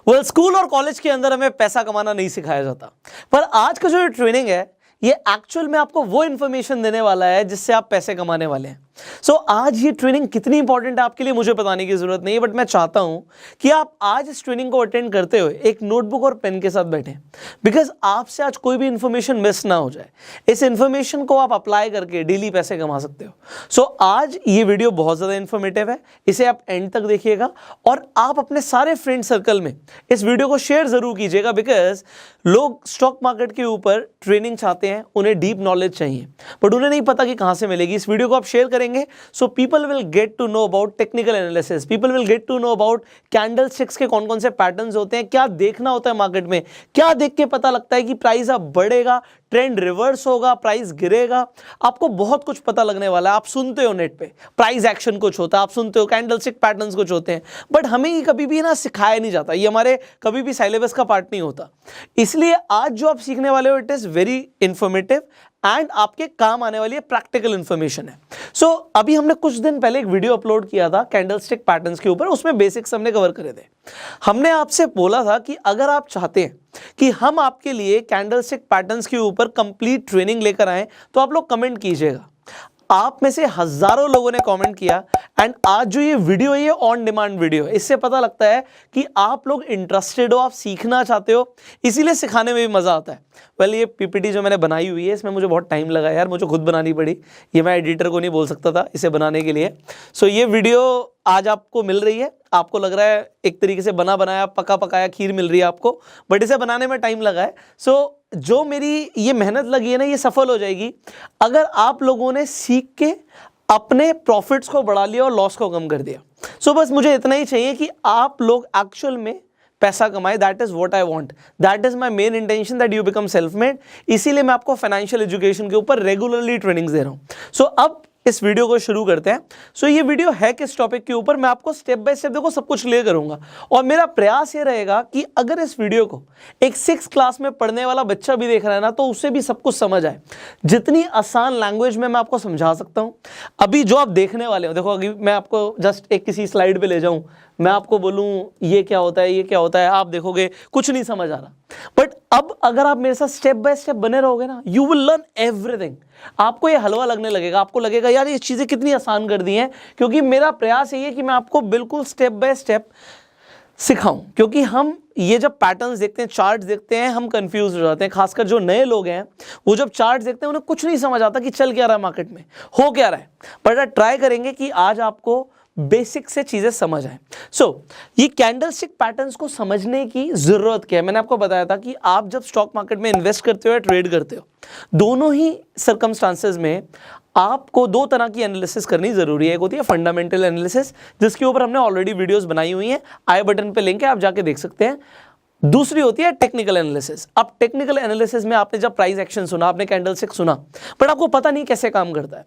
School और college के अंदर हमें पैसा कमाना नहीं सिखाया जाता, पर आज का जो ट्रेनिंग है ये एक्चुअल में आपको वो इन्फॉर्मेशन देने वाला है जिससे आप पैसे कमाने वाले हैं। आज ये ट्रेनिंग कितनी इंपॉर्टेंट है आपके लिए मुझे बताने की जरूरत नहीं है, बट मैं चाहता हूं कि आप आज इस ट्रेनिंग को अटेंड करते हुए एक नोटबुक और पेन के साथ बैठें, बिकॉज आपसे आज कोई भी इंफॉर्मेशन मिस ना हो जाए। इस इंफॉर्मेशन को आप अप्लाई करके डेली पैसे कमा सकते हो। आज ये वीडियो बहुत ज़्यादा इंफॉर्मेटिव है, इसे आप एंड तक देखिएगा और आप अपने सारे फ्रेंड सर्कल में इस वीडियो को शेयर जरूर कीजिएगा, बिकॉज लोग स्टॉक मार्केट के ऊपर ट्रेनिंग चाहते हैं, उन्हें डीप नॉलेज चाहिए, बट उन्हें नहीं पता कि कहां से मिलेगी। इस वीडियो को आप शेयर करेंगे so people will get to know about technical analysis, people will get to know about candle sticks के कौन कौन से पैटर्न्स होते हैं, क्या देखना होता है मार्केट में, क्या देख के पता लगता है कि प्राइस अब बढ़ेगा, ट्रेंड रिवर्स होगा, प्राइस गिरेगा। आपको बहुत कुछ पता लगने वाला है। आप सुनते हो नेट पे प्राइस एक्शन कुछ होता है, आप सुनते हो कैंडल स्टिक पैटर्न्स कुछ होते हैं, बट हमें ये कभी भी ना सिखाया नहीं जाता, ये हमारे कभी भी सिलेबस का पार्ट नहीं होता। इसलिए आज जो आप सीखने वाले हो it is very informative and आपके काम आने वाली प्रैक्टिकल इंफॉर्मेशन है। अभी हमने कुछ दिन पहले एक वीडियो अपलोड किया था कैंडलस्टिक पैटर्न्स के ऊपर, उसमें बेसिक्स हमने कवर करे थे। हमने आपसे बोला था कि अगर आप चाहते हैं कि हम आपके लिए कैंडलस्टिक पैटर्न्स के ऊपर कंप्लीट ट्रेनिंग लेकर आए तो आप लोग कमेंट कीजिएगा। आप में से हजारों लोगों ने कमेंट किया एंड आज जो ये वीडियो है ये ऑन डिमांड वीडियो है। इससे पता लगता है कि आप लोग इंटरेस्टेड हो, आप सीखना चाहते हो, इसीलिए सिखाने में भी मजा आता है। ये पीपीटी जो मैंने बनाई हुई है इसमें मुझे बहुत टाइम लगा यार, मुझे खुद बनानी पड़ी, ये मैं एडिटर को नहीं बोल सकता था इसे बनाने के लिए। ये वीडियो आज आपको मिल रही है, आपको लग रहा है एक तरीके से बना बनाया पका पकाया खीर मिल रही है आपको, बट इसे बनाने में टाइम लगा है। जो मेरी ये मेहनत लगी है ना ये सफल हो जाएगी अगर आप लोगों ने सीख के अपने प्रॉफिट्स को बढ़ा लिया और लॉस को कम कर दिया। बस मुझे इतना ही चाहिए कि आप लोग एक्चुअल में पैसा कमाए। That is what I want, that is my main intention that you become self made. इसीलिए मैं आपको फाइनेंशियल एजुकेशन के ऊपर रेगुलरली ट्रेनिंग्स दे रहा हूं। अब इस वीडियो को शुरू करते हैं। ये वीडियो है किस टॉपिक के ऊपर, मैं आपको स्टेप बाय स्टेप देखो सब कुछ क्लियर करूंगा और मेरा प्रयास ये रहेगा कि अगर इस वीडियो को एक 6th क्लास में पढ़ने वाला बच्चा भी देख रहा है ना तो उससे भी सब कुछ समझ आए। जितनी आसान लैंग्वेज में मैं आपको समझा सकता हूं। अभी जो आप देखने वाले हो, देखो अभी मैं आपको जस्ट एक किसी स्लाइड पे ले जाऊं, मैं आपको बोलूं ये क्या होता है ये क्या होता है, आप देखोगे कुछ नहीं समझ आ रहा, बट अब अगर आप मेरे साथ स्टेप बाय स्टेप बने रहोगे ना यू विल लर्न एवरीथिंग। आपको ये हलवा लगने लगेगा, आपको लगेगा यार ये चीजें कितनी आसान कर दी हैं, क्योंकि मेरा प्रयास ये है कि मैं आपको बिल्कुल स्टेप बाय स्टेप सिखाऊं। क्योंकि हम ये जब पैटर्न्स देखते हैं, चार्ट्स देखते हैं, हम कंफ्यूज हो जाते हैं। खासकर जो नए लोग हैं वो जब चार्ट्स देखते हैं उन्हें कुछ नहीं समझ आता कि चल क्या रहा है मार्केट में, हो क्या रहा है। बट ट्राई करेंगे कि आज आपको बेसिक से चीजें समझ आए। ये कैंडलस्टिक पैटर्न्स को समझने की जरूरत क्या है, मैंने आपको बताया था कि आप जब स्टॉक मार्केट में इन्वेस्ट करते हो या ट्रेड करते हो, दोनों ही सर्कमस्टांसेस में आपको दो तरह की एनालिसिस करनी जरूरी है। एक होती है फंडामेंटल एनालिसिस, जिसके ऊपर हमने ऑलरेडी वीडियोस बनाई हुई हैं, आई बटन पे लिंक है, आप जाके देख सकते हैं। दूसरी होती है टेक्निकल एनालिसिस। अब टेक्निकल एनालिसिस में आपने जब प्राइस एक्शन सुना, आपने कैंडलस्टिक सुना, बट आपको पता नहीं कैसे काम करता है।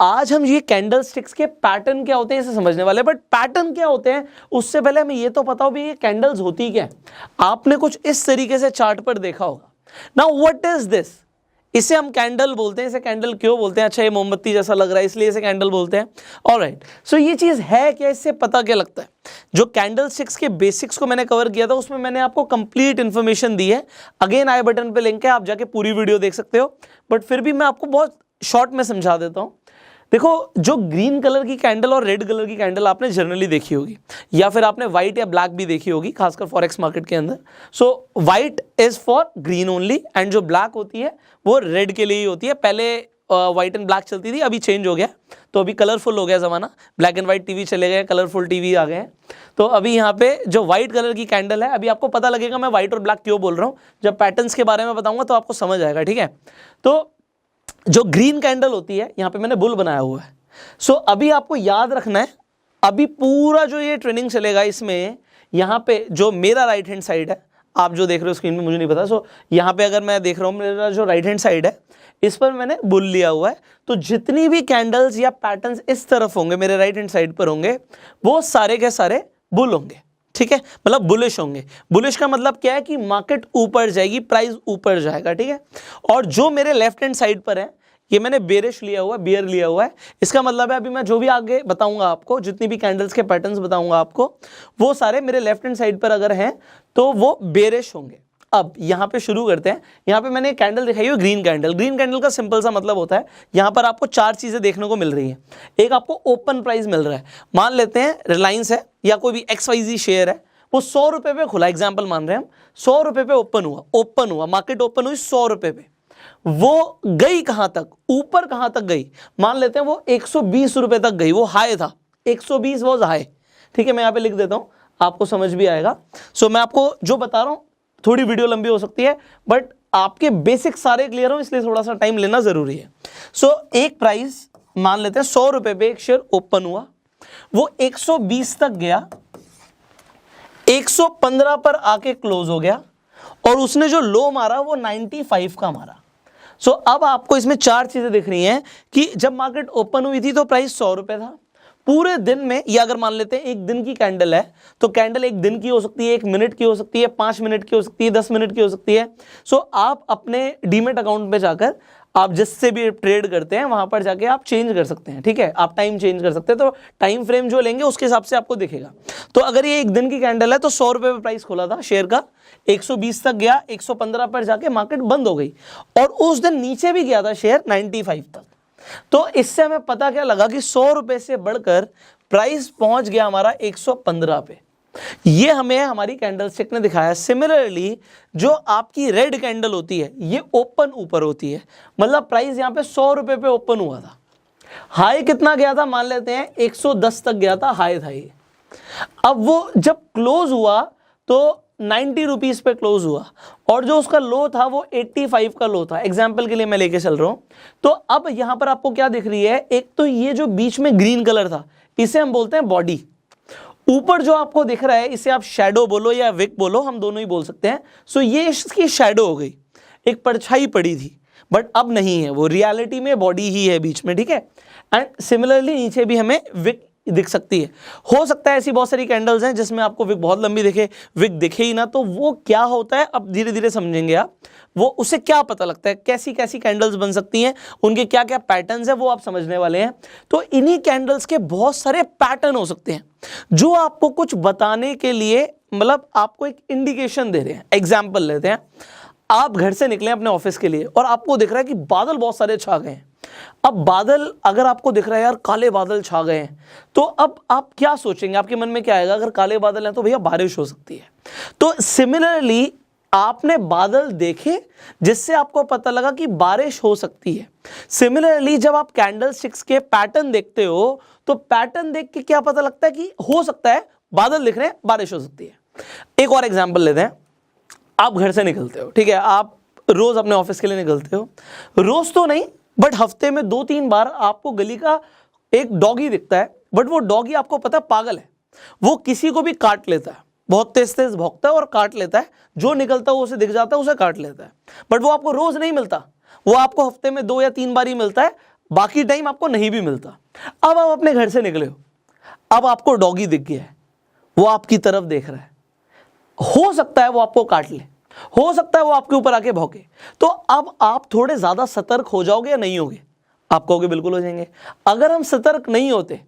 आज हम ये कैंडलस्टिक्स के पैटर्न क्या होते हैं इसे समझने वाले हैं। बट पैटर्न क्या होते हैं उससे पहले हमें ये तो पता हो भी ये कैंडल्स होती क्या है। आपने कुछ इस तरीके से चार्ट पर देखा होगा। नाउ व्हाट इज दिस, इसे हम कैंडल बोलते हैं। इसे कैंडल क्यों बोलते हैं? अच्छा ये मोमबत्ती जैसा लग रहा है इसलिए इसे कैंडल बोलते हैं। ऑलराइट, ये चीज है क्या, इससे पता क्या लगता है? जो कैंडल स्टिक्स के बेसिक्स को मैंने कवर किया था उसमें मैंने आपको कंप्लीट इंफॉर्मेशन दी है। अगेन आई बटन पे लिंक है, आप जाके पूरी वीडियो देख सकते हो, बट फिर भी मैं आपको बहुत शॉर्ट में समझा देता हूं। देखो, जो ग्रीन कलर की कैंडल और रेड कलर की कैंडल आपने जनरली देखी होगी, या फिर आपने व्हाइट या ब्लैक भी देखी होगी, खासकर फॉरेक्स मार्केट के अंदर। White is for green only and जो ब्लैक होती है वो रेड के लिए ही होती है। पहले व्हाइट एंड ब्लैक चलती थी, अभी चेंज हो गया, तो अभी कलरफुल हो गया ज़माना, ब्लैक एंड व्हाइट टीवी चले गए, कलरफुल टीवी आ गए हैं। तो अभी यहाँ पे जो व्हाइट कलर की कैंडल है, अभी आपको पता लगेगा मैं व्हाइट और ब्लैक क्यों बोल रहा हूँ, जब पैटर्न्स के बारे में बताऊंगा तो आपको समझ आएगा, ठीक है। तो जो ग्रीन कैंडल होती है, यहाँ पे मैंने बुल बनाया हुआ है। अभी आपको याद रखना है, अभी पूरा जो ये ट्रेनिंग चलेगा इसमें यहाँ पे जो मेरा राइट हैंड साइड है, आप जो देख रहे हो स्क्रीन में मुझे नहीं पता, यहाँ पे अगर मैं देख रहा हूँ मेरा जो राइट हैंड साइड है इस पर मैंने बुल लिया हुआ है। तो जितनी भी कैंडल्स या पैटर्न्स इस तरफ होंगे मेरे राइट हैंड साइड पर होंगे वो सारे के सारे बुल होंगे, ठीक है, मतलब बुलिश होंगे। बुलिश का मतलब क्या है कि मार्केट ऊपर जाएगी, प्राइस ऊपर जाएगा, ठीक है। और जो मेरे लेफ्ट हैंड साइड पर है ये मैंने बेरिश लिया हुआ है, बियर लिया हुआ है। इसका मतलब है अभी मैं जो भी आगे बताऊंगा आपको, जितनी भी कैंडल्स के पैटर्न्स बताऊंगा आपको, वो सारे मेरे लेफ्ट हैंड साइड पर अगर हैं तो वो बेरिश होंगे। अब यहाँ पे शुरू करते हैं। यहाँ पे मैंने कैंडल दिखाई है ग्रीन कैंडल। ग्रीन कैंडल का सिंपल सा मतलब होता है, यहाँ पर आपको चार चीजें देखने को मिल रही हैं। एक आपको ओपन प्राइस मिल रहा है, मान लेते हैं रिलायंस है या कोई भी XYZ शेयर है, वो 100 रुपए पे खुला, एग्जाम्पल मान रहे हैं हम, 100 रुपए पे ओपन हुआ, मार्केट ओपन हुई 100 रुपए पे। वो गई कहां तक, ऊपर कहां तक गई, मान लेते हैं वो 120 रुपए तक गई, वो हाई था, 120 वॉज हाई। ठीक है, मैं यहाँ पे लिख देता हूं, आपको समझ भी आएगा। सो मैं आपको जो बता रहा हूं, थोड़ी वीडियो लंबी हो सकती है बट आपके बेसिक सारे क्लियर हो, इसलिए थोड़ा सा टाइम लेना जरूरी है। सो एक प्राइस मान लेते हैं 100 रुपए पे एक शेयर ओपन हुआ, वो 120 तक गया, 115 पर आके क्लोज हो गया और उसने जो लो मारा वो 95 का मारा। सो अब आपको इसमें चार चीजें दिख रही हैं कि जब मार्केट ओपन हुई थी तो प्राइस 100 रुपए था, पूरे दिन में, या अगर मान लेते हैं एक दिन की कैंडल है तो कैंडल एक दिन की हो सकती है, 1 मिनट की हो सकती है, 5 मिनट की हो सकती है, 10 मिनट की हो सकती है। सो आप अपने डीमेट अकाउंट पे जाकर आप जिससे भी ट्रेड करते हैं वहां पर जाके आप चेंज कर सकते हैं। ठीक है, आप टाइम चेंज कर सकते हैं, तो टाइम फ्रेम जो लेंगे उसके हिसाब से आपको दिखेगा। तो अगर ये एक दिन की कैंडल है तो 100 रुपए पे प्राइस खोला था शेयर का, 120 तक गया, 115 पर जाके मार्केट बंद हो गई और उस दिन नीचे भी गया था शेयर 95 तक। तो इससे हमें पता क्या लगा कि 100 रुपए से बढ़कर प्राइस पहुंच गया हमारा 115 पे। ये हमें हमारी कैंडलस्टिक ने दिखाया। सिमिलरली जो आपकी रेड कैंडल होती है ये ओपन ऊपर होती है, मतलब प्राइस यहां पे 100 रुपए पे ओपन हुआ था, हाई कितना गया था, मान लेते हैं 110 तक गया था, हाई था ये। अब वो जब क्लोज हुआ तो 90 रुपीज पे क्लोज हुआ और जो उसका लो था वो 85 का लो था, एग्जाम्पल के लिए मैं लेके चल रहा हूं। तो अब यहां पर आपको क्या दिख रही है, एक तो ये जो बीच में ग्रीन कलर था इसे हम बोलते हैं बॉडी, ऊपर जो आपको दिख रहा है इसे आप शैडो बोलो या विक बोलो, हम दोनों ही बोल सकते हैं। सो ये इसकी शैडो हो गई, एक परछाई पड़ी थी बट अब नहीं है, वो रियलिटी में बॉडी ही है बीच में। ठीक है, एंड सिमिलरली नीचे भी हमें विक दिख सकती है। हो सकता है ऐसी बहुत सारी कैंडल्स हैं जिसमें आपको विक बहुत लंबी दिखे, विक दिखे ही ना, तो वो क्या होता है अब धीरे धीरे समझेंगे आप, वो उसे क्या पता लगता है, कैसी कैसी कैंडल्स बन सकती हैं, उनके क्या क्या पैटर्न्स हैं वो आप समझने वाले हैं। तो इन्हीं कैंडल्स के बहुत सारे पैटर्न हो सकते हैं जो आपको कुछ बताने के लिए, मतलब आपको एक इंडिकेशन दे रहे हैं। एग्जाम्पल लेते हैं, आप घर से निकले अपने ऑफिस के लिए और आपको दिख रहा है कि बादल बहुत सारे छा गए हैं। अब बादल अगर आपको दिख रहा है यार काले बादल छा गए हैं, तो अब आप क्या सोचेंगे, आपके मन में क्या आएगा, अगर काले बादल हैं तो भैया बारिश हो सकती है। तो सिमिलरली आपने बादल देखे जिससे आपको पता लगा कि बारिश हो सकती है। सिमिलरली जब आप कैंडलस्टिक्स के पैटर्न देखते हो तो पैटर्न देख के क्या पता लगता है कि हो सकता है बादल दिख रहे हैं, बारिश हो सकती है। एक और एग्जाम्पल लेते हैं, आप घर से निकलते हो, ठीक है, आप रोज अपने ऑफिस के लिए निकलते हो, रोज तो नहीं बट हफ्ते में 2-3 बार आपको गली का एक डॉगी दिखता है, बट वो डॉगी आपको पता है पागल है, वो किसी को भी काट लेता है, बहुत तेज तेज भौंकता है और काट लेता है, जो निकलता है वो उसे दिख जाता है, उसे काट लेता है, बट वो आपको रोज नहीं मिलता, वो आपको हफ्ते में 2 या 3 बार ही मिलता है, बाकी टाइम आपको नहीं भी मिलता। अब आप अपने घर से निकले हो, अब आपको डॉगी दिख गया है, वो आपकी तरफ देख रहा है, हो सकता है वो आपको काट ले, हो सकता है वो आपके ऊपर आके भौंके, तो अब आप थोड़े ज्यादा सतर्क हो जाओगे या नहीं होगे? आप कहोगे बिल्कुल हो जाएंगे। अगर हम सतर्क नहीं होते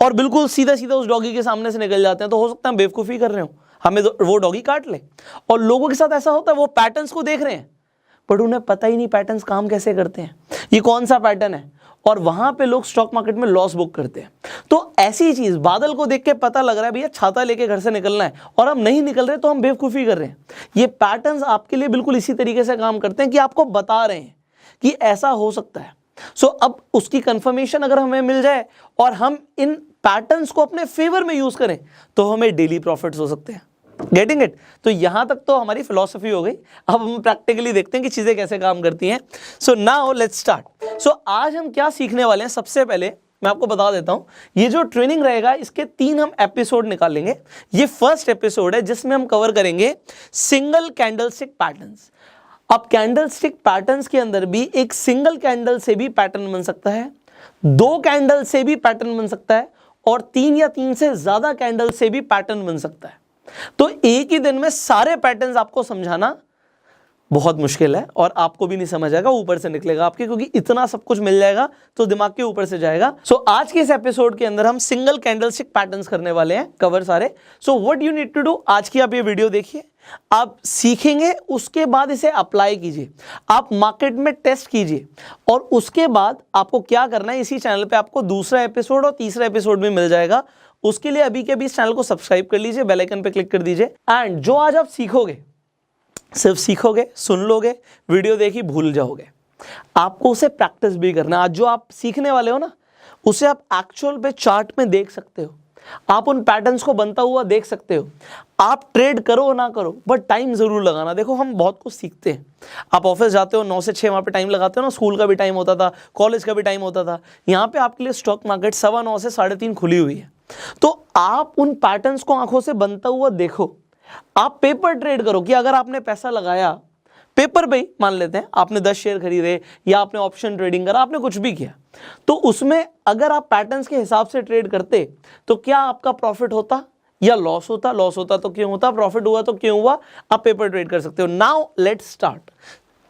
और बिल्कुल सीधा सीधा उस डॉगी के सामने से निकल जाते हैं तो हो सकता है हम बेवकूफी कर रहे हो, हमें वो डॉगी काट ले। और लोगों के साथ ऐसा होता है, वो पैटर्न्स को देख रहे हैं बट उन्हें पता ही नहीं पैटर्न्स काम कैसे करते हैं, ये कौन सा पैटर्न है, और वहां पे लोग स्टॉक मार्केट में लॉस बुक करते हैं। तो ऐसी चीज, बादल को देख के पता लग रहा है भैया छाता लेके घर से निकलना है और हम नहीं निकल रहे तो हम बेवकूफी कर रहे हैं। ये पैटर्न्स आपके लिए बिल्कुल इसी तरीके से काम करते हैं कि आपको बता रहे हैं कि ऐसा हो सकता है। सो अब उसकी कंफर्मेशन अगर हमें मिल जाए और हम इन पैटर्न्स को अपने फेवर में यूज करें तो हमें डेली प्रॉफिट्स हो सकते हैं। Getting it? तो यहां तक तो हमारी फिलॉसफी हो गई, अब हम प्रैक्टिकली देखते हैं कि चीजें कैसे काम करती हैं। So now let's start. So आज हम क्या सीखने वाले हैं, सबसे पहले मैं आपको बता देता हूं, ये जो ट्रेनिंग रहेगा इसके 3 हम एपिसोड निकालेंगे। ये फर्स्ट एपिसोड है जिसमें हम कवर करेंगे सिंगल कैंडलस्टिक पैटर्न्स। अब कैंडलस्टिक पैटर्न्स के अंदर भी एक सिंगल कैंडल से भी पैटर्न बन सकता है, 2 कैंडल से भी पैटर्न बन सकता है और 3 या 3 से ज्यादा कैंडल से भी पैटर्न बन सकता है। तो एक ही दिन में सारे पैटर्न्स आपको समझाना बहुत मुश्किल है और आपको भी नहीं समझ आएगा, ऊपर से निकलेगा आपके, क्योंकि इतना सब कुछ मिल जाएगा तो दिमाग के ऊपर से जाएगा। सो आज के इस एपिसोड के अंदर हम सिंगल कैंडलस्टिक पैटर्न्स करने वाले हैं कवर सारे। So what you need to do, आज की आप ये वीडियो देखिए, आप सीखेंगे, उसके बाद इसे अप्लाई कीजिए, आप मार्केट में टेस्ट कीजिए और उसके बाद आपको क्या करना है, इसी चैनल पे आपको दूसरा एपिसोड और तीसरा एपिसोड भी मिल जाएगा। उसके लिए अभी के अभी इस चैनल को सब्सक्राइब कर लीजिए, बेल आइकन पे क्लिक कर दीजिए। एंड जो आज आप सीखोगे, सिर्फ सीखोगे, सुन लोगे, वीडियो देखी भूल जाओगे, आपको उसे प्रैक्टिस भी करना है। आज जो आप सीखने वाले हो ना, उसे आप एक्चुअल पे चार्ट में देख सकते हो, आप उन पैटर्न्स को बनता हुआ देख सकते हो। आप ट्रेड करो ना करो, बट टाइम जरूर लगाना। देखो हम बहुत कुछ सीखते हैं, आप ऑफिस जाते हो 9 से 6 वहाँ पे टाइम लगाते हो ना, स्कूल का भी टाइम होता था, कॉलेज का भी टाइम होता था। यहाँ पे आपके लिए स्टॉक मार्केट 9:15 से 3:30 खुली हुई है, तो आप उन पैटर्न्स को आंखों से बनता हुआ देखो। आप पेपर ट्रेड करो कि अगर आपने पैसा लगाया पेपर पे ही, मान लेते हैं आपने 10 शेयर खरीदे या आपने ऑप्शन ट्रेडिंग करा, आपने कुछ भी किया, तो उसमें अगर आप पैटर्न्स के हिसाब से ट्रेड करते तो क्या आपका प्रॉफिट होता या लॉस होता? लॉस होता तो क्यों होता, प्रॉफिट हुआ तो क्यों हुआ? आप पेपर ट्रेड कर सकते हो। Now let's start,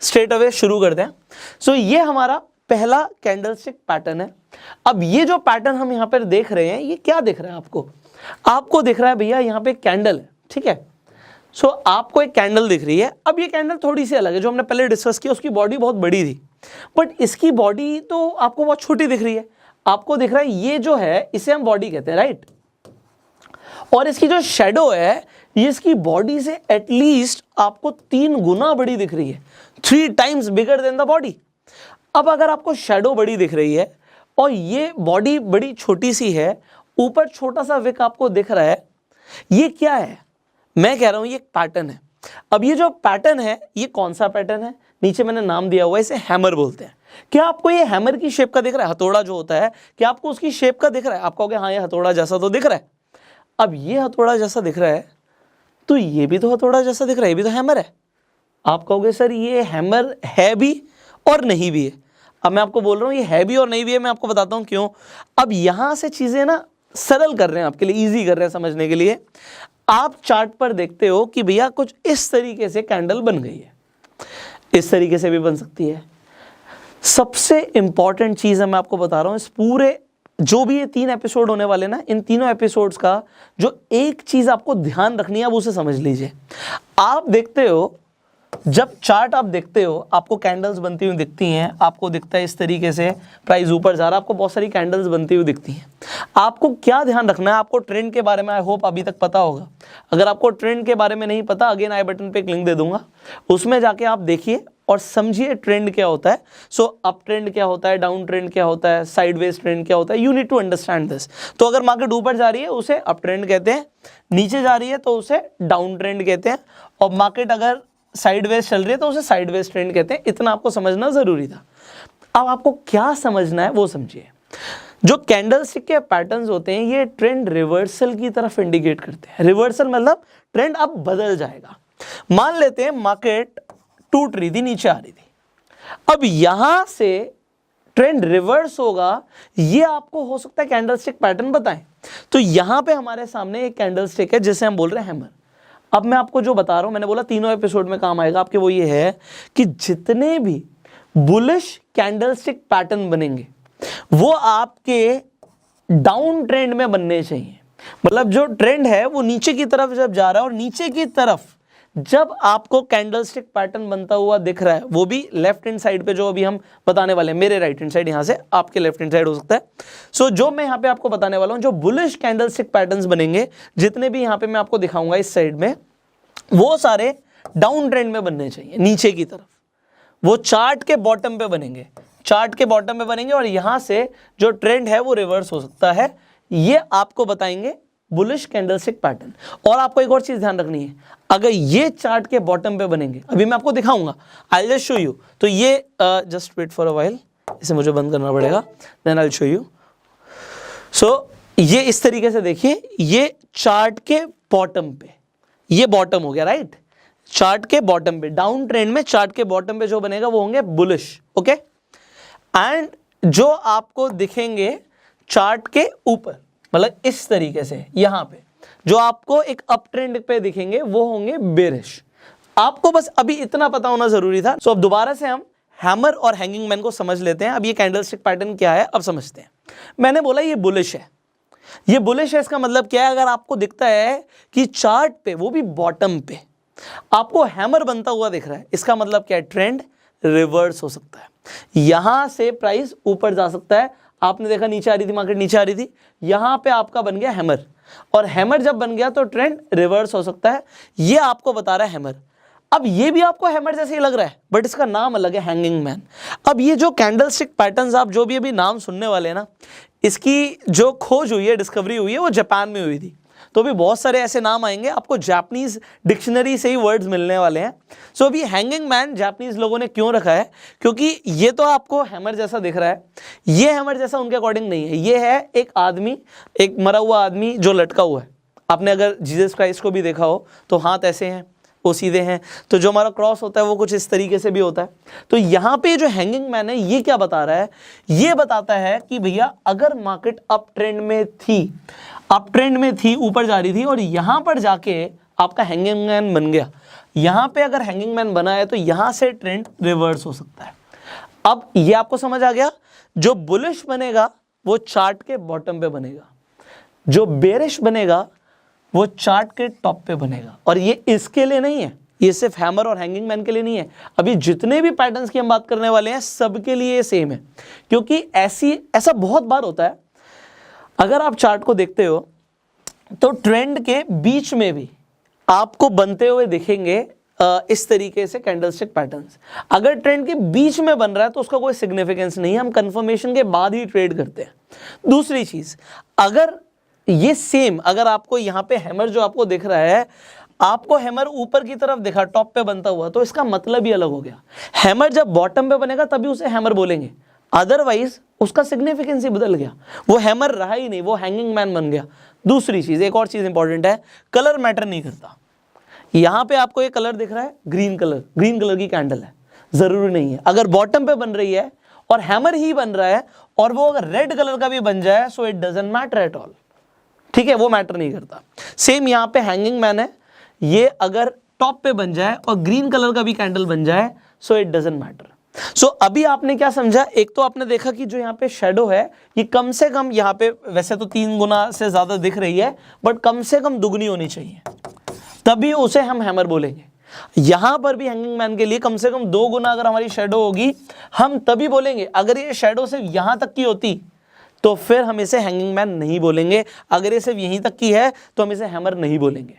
straight away शुरू करते हैं। सो ये हमारा पहला कैंडलस्टिक पैटर्न है। अब ये जो पैटर्न हम यहाँ पर देख रहे हैं, ये क्या दिख रहा है आपको? आपको दिख रहा है भैया यहाँ पे कैंडल है, ठीक है। सो आपको एक कैंडल दिख रही है। अब ये कैंडल थोड़ी सी अलग है, जो हमने पहले डिस्कस किया उसकी बॉडी बहुत बड़ी थी, बट इसकी बॉडी तो आपको बहुत छोटी दिख रही है। आपको दिख रहा है ये जो है इसे हम बॉडी कहते हैं, राइट। और इसकी जो शेडो है ये इसकी बॉडी से एटलीस्ट आपको 3 गुना बड़ी दिख रही है, 3 times bigger than the body. अब अगर आपको शेडो बड़ी दिख रही है और ये बॉडी बड़ी छोटी सी है, ऊपर छोटा सा विक आपको दिख रहा है, ये क्या है? मैं कह रहा हूं ये एक पैटर्न है। अब ये जो पैटर्न है ये कौन सा पैटर्न है? नीचे मैंने नाम दिया हुआ है, इसे हैमर बोलते हैं। क्या आपको ये हैमर की शेप का दिख रहा है? हथौड़ा जो होता है, क्या आपको उसकी शेप का दिख रहा है? आप कहोगे हाँ ये हथौड़ा जैसा तो दिख रहा है। अब ये हथौड़ा जैसा दिख रहा है तो ये भी तो हथौड़ा जैसा दिख रहा है, ये भी तो हैमर है। आप कहोगे सर ये हैमर है भी और नहीं भी है। अब मैं आपको बोल रहा हूँ ये है भी और नहीं भी है, मैं आपको बताता हूँ क्यों। अब यहां से चीजें ना सरल कर रहे हैं आपके लिए, ईजी कर रहे हैं समझने के लिए। आप चार्ट पर देखते हो कि भैया कुछ इस तरीके से कैंडल बन गई है, इस तरीके से भी बन सकती है। सबसे इंपॉर्टेंट चीज है, मैं आपको बता रहा हूं, इस पूरे जो भी ये 3 एपिसोड होने वाले ना, इन तीनों एपिसोड्स का जो एक चीज आपको ध्यान रखनी है, आप उसे समझ लीजिए। आप देखते हो, जब चार्ट आप देखते हो, आपको कैंडल्स बनती हुई दिखती हैं, आपको दिखता है इस तरीके से प्राइस ऊपर जा रहा है, आपको बहुत सारी कैंडल्स बनती हुई दिखती हैं। आपको क्या ध्यान रखना है? आपको ट्रेंड के बारे में आई होप अभी तक पता होगा। अगर आपको ट्रेंड के बारे में नहीं पता, अगेन आई बटन पे एक लिंक दे दूंगा, उसमें जाके आप देखिए और समझिए ट्रेंड क्या होता है। सो अप ट्रेंड क्या होता है, डाउन ट्रेंड क्या होता है, साइडवेज ट्रेंड क्या होता है, you need to understand this. तो अगर मार्केट ऊपर जा रही है उसे अप ट्रेंड कहते हैं, नीचे जा रही है तो उसे डाउन ट्रेंड कहते हैं, और मार्केट अगर साइडवेज चल रही है तो उसे साइडवेज ट्रेंड कहते हैं। इतना आपको समझना जरूरी था। अब आपको क्या समझना है वो समझिए। जो कैंडलस्टिक के पैटर्न्स होते हैं ये ट्रेंड रिवर्सल की तरफ इंडिकेट करते हैं। रिवर्सल मतलब ट्रेंड अब बदल जाएगा। मान लेते हैं मार्केट टूट रही थी, नीचे आ रही थी, अब यहां से ट्रेंड रिवर्स होगा, ये आपको हो सकता है कैंडलस्टिक पैटर्न बताएं। तो यहां पे हमारे सामने एक कैंडलस्टिक है जिसे हम बोल रहे हैं हैमर। अब मैं आपको जो बता रहा हूं, मैंने बोला तीनों एपिसोड में काम आएगा आपके, वो ये है कि जितने भी बुलिश कैंडलस्टिक पैटर्न बनेंगे वो आपके डाउन ट्रेंड में बनने चाहिए। मतलब जो ट्रेंड है वो नीचे की तरफ जब जा रहा है, और नीचे की तरफ जब आपको कैंडलस्टिक पैटर्न बनता हुआ दिख रहा है, वो भी लेफ्ट हैंड साइड पे, जो अभी हम बताने वाले हैं, मेरे राइट हैंड साइड, यहां से आपके लेफ्ट हैंड साइड हो सकता है। सो जो मैं यहां पे आपको बताने वाला हूं, जो बुलिश कैंडलस्टिक पैटर्न्स बनेंगे, जितने भी यहां पे मैं आपको दिखाऊंगा इस साइड में, वो सारे डाउन ट्रेंड में बनने चाहिए, नीचे की तरफ। वो चार्ट के बॉटम पे बनेंगे, चार्ट के बॉटम पे बनेंगे, और यहां से जो ट्रेंड है वो रिवर्स हो सकता है। ये आपको बताएंगे बुलिश कैंडलस्टिक पैटर्न। और आपको एक और चीज ध्यान रखनी है, अगर ये चार्ट के बॉटम पे बनेंगे, अभी मैं आपको दिखाऊंगा, आई जस्ट शो यू। तो ये just wait for a while, इसे मुझे बंद करना पड़ेगा, then I will show you. So ये इस तरीके से देखिए, ये चार्ट के बॉटम पे, ये बॉटम हो गया, राइट। चार्ट के बॉटम पे, डाउन ट्रेंड में चार्ट के बॉटम पे जो बनेगा वो होंगे बुलिश, ओके। एंड जो आपको दिखेंगे चार्ट के ऊपर, मतलब इस तरीके से, यहां पे जो आपको एक अप ट्रेंड पे दिखेंगे वो होंगे बेरिश। आपको बस अभी इतना पता होना जरूरी था। सो अब दोबारा से हम हैमर और हैंगिंग मैन को समझ लेते हैं। अब ये कैंडलस्टिक पैटर्न क्या है अब समझते हैं। मैंने बोला ये बुलिश है, ये बुलिश है, इसका मतलब क्या है? अगर आपको दिखता है कि चार्ट पे, वो भी बॉटम पे, आपको हैमर बनता हुआ दिख रहा है, इसका मतलब क्या है? ट्रेंड रिवर्स हो सकता है, यहां से प्राइस ऊपर जा सकता है। आपने देखा नीचे आ रही थी, मार्केट नीचे आ रही थी, यहां पे आपका बन गया हैमर, और हैमर जब बन गया तो ट्रेंड रिवर्स हो सकता है। ये आपको बता रहा है हैमर। अब ये भी आपको हैमर जैसे ही लग रहा है, बट इसका नाम अलग है, हैंगिंग मैन। अब ये जो कैंडलस्टिक पैटर्न्स आप जो भी अभी नाम सुनने वाले हैं ना, इसकी जो खोज हुई है, डिस्कवरी हुई है, वो जापान में हुई थी। तो भी बहुत सारे ऐसे नाम आएंगे, आपको जापानीज डिक्शनरी से ही वर्ड्स मिलने वाले हैं। सो अभी हैंगिंग मैन जापानीज लोगों ने क्यों रखा है? क्योंकि ये तो आपको हैमर जैसा दिख रहा है, ये हैमर जैसा उनके अकॉर्डिंग नहीं है। ये है एक आदमी, एक मरा हुआ आदमी जो लटका हुआ है। आपने अगर जीसस क्राइस्ट को भी देखा हो तो हाथ ऐसे हैं, वो सीधे हैं, तो जो हमारा क्रॉस होता है वो कुछ इस तरीके से भी होता है। तो यहाँ पे जो हैंगिंग मैन है ये क्या बता रहा है? ये बताता है कि भैया अगर मार्केट अप ट्रेंड में थी, अप ट्रेंड में थी, ऊपर जा रही थी, और यहाँ पर जाके आपका हैंगिंग मैन बन गया, यहाँ पे अगर हैंगिंग मैन बना है तो यहाँ से ट्रेंड रिवर्स हो सकता है। अब ये आपको समझ आ गया? जो बुलिश बनेगा वो चार्ट के बॉटम पे बनेगा, जो बेरिश बनेगा वो चार्ट के टॉप पे बनेगा। और ये इसके लिए नहीं है, ये सिर्फ हैमर और हैंगिंग मैन के लिए नहीं है, अभी जितने भी पैटर्न्स की हम बात करने वाले हैं सबके लिए सेम है। क्योंकि ऐसा बहुत बार होता है, अगर आप चार्ट को देखते हो तो ट्रेंड के बीच में भी आपको बनते हुए दिखेंगे इस तरीके से कैंडलस्टिक पैटर्न्स। अगर ट्रेंड के बीच में बन रहा है तो उसका कोई सिग्निफिकेंस नहीं है, हम कंफर्मेशन के बाद ही ट्रेड करते हैं। दूसरी चीज, अगर ये सेम, अगर आपको यहाँ पे हैमर जो आपको दिख रहा है, आपको हैमर ऊपर की तरफ दिखा, टॉप पे बनता हुआ, तो इसका मतलब ही अलग हो गया। हैमर जब बॉटम पे बनेगा तभी उसे हैमर बोलेंगे, अदरवाइज उसका सिग्निफिकेंस ही बदल गया, वो हैमर रहा ही नहीं, वो हैंगिंग मैन बन गया। दूसरी चीज, एक और चीज इंपॉर्टेंट है, कलर मैटर नहीं करता। यहां पे आपको ये कलर दिख रहा है, ग्रीन कलर, ग्रीन कलर की कैंडल है, जरूरी नहीं है। अगर बॉटम पे बन रही है और हैमर ही बन रहा है और वो अगर रेड कलर का भी बन जाए, so it doesn't matter at all. ठीक है, वो मैटर नहीं करता। सेम यहां पे हैंगिंग मैन है, ये अगर टॉप पे बन जाए और ग्रीन कलर का भी कैंडल बन जाए, सो इट डजंट मैटर। सो अभी आपने क्या समझा? एक तो आपने देखा कि जो यहाँ पे शेडो है ये कम से कम, यहाँ पे वैसे तो 3 गुना से ज्यादा दिख रही है, बट कम से कम दुगनी होनी चाहिए, तभी उसे हम हैमर बोलेंगे। यहां पर भी हैंगिंग मैन के लिए कम से कम 2 गुना अगर हमारी शेडो होगी, हम तभी बोलेंगे। अगर ये शेडो सिर्फ यहां तक की होती तो फिर हम इसे हैंगिंग मैन नहीं बोलेंगे, अगर ये सिर्फ यहीं तक की है तो हम इसे हैमर नहीं बोलेंगे।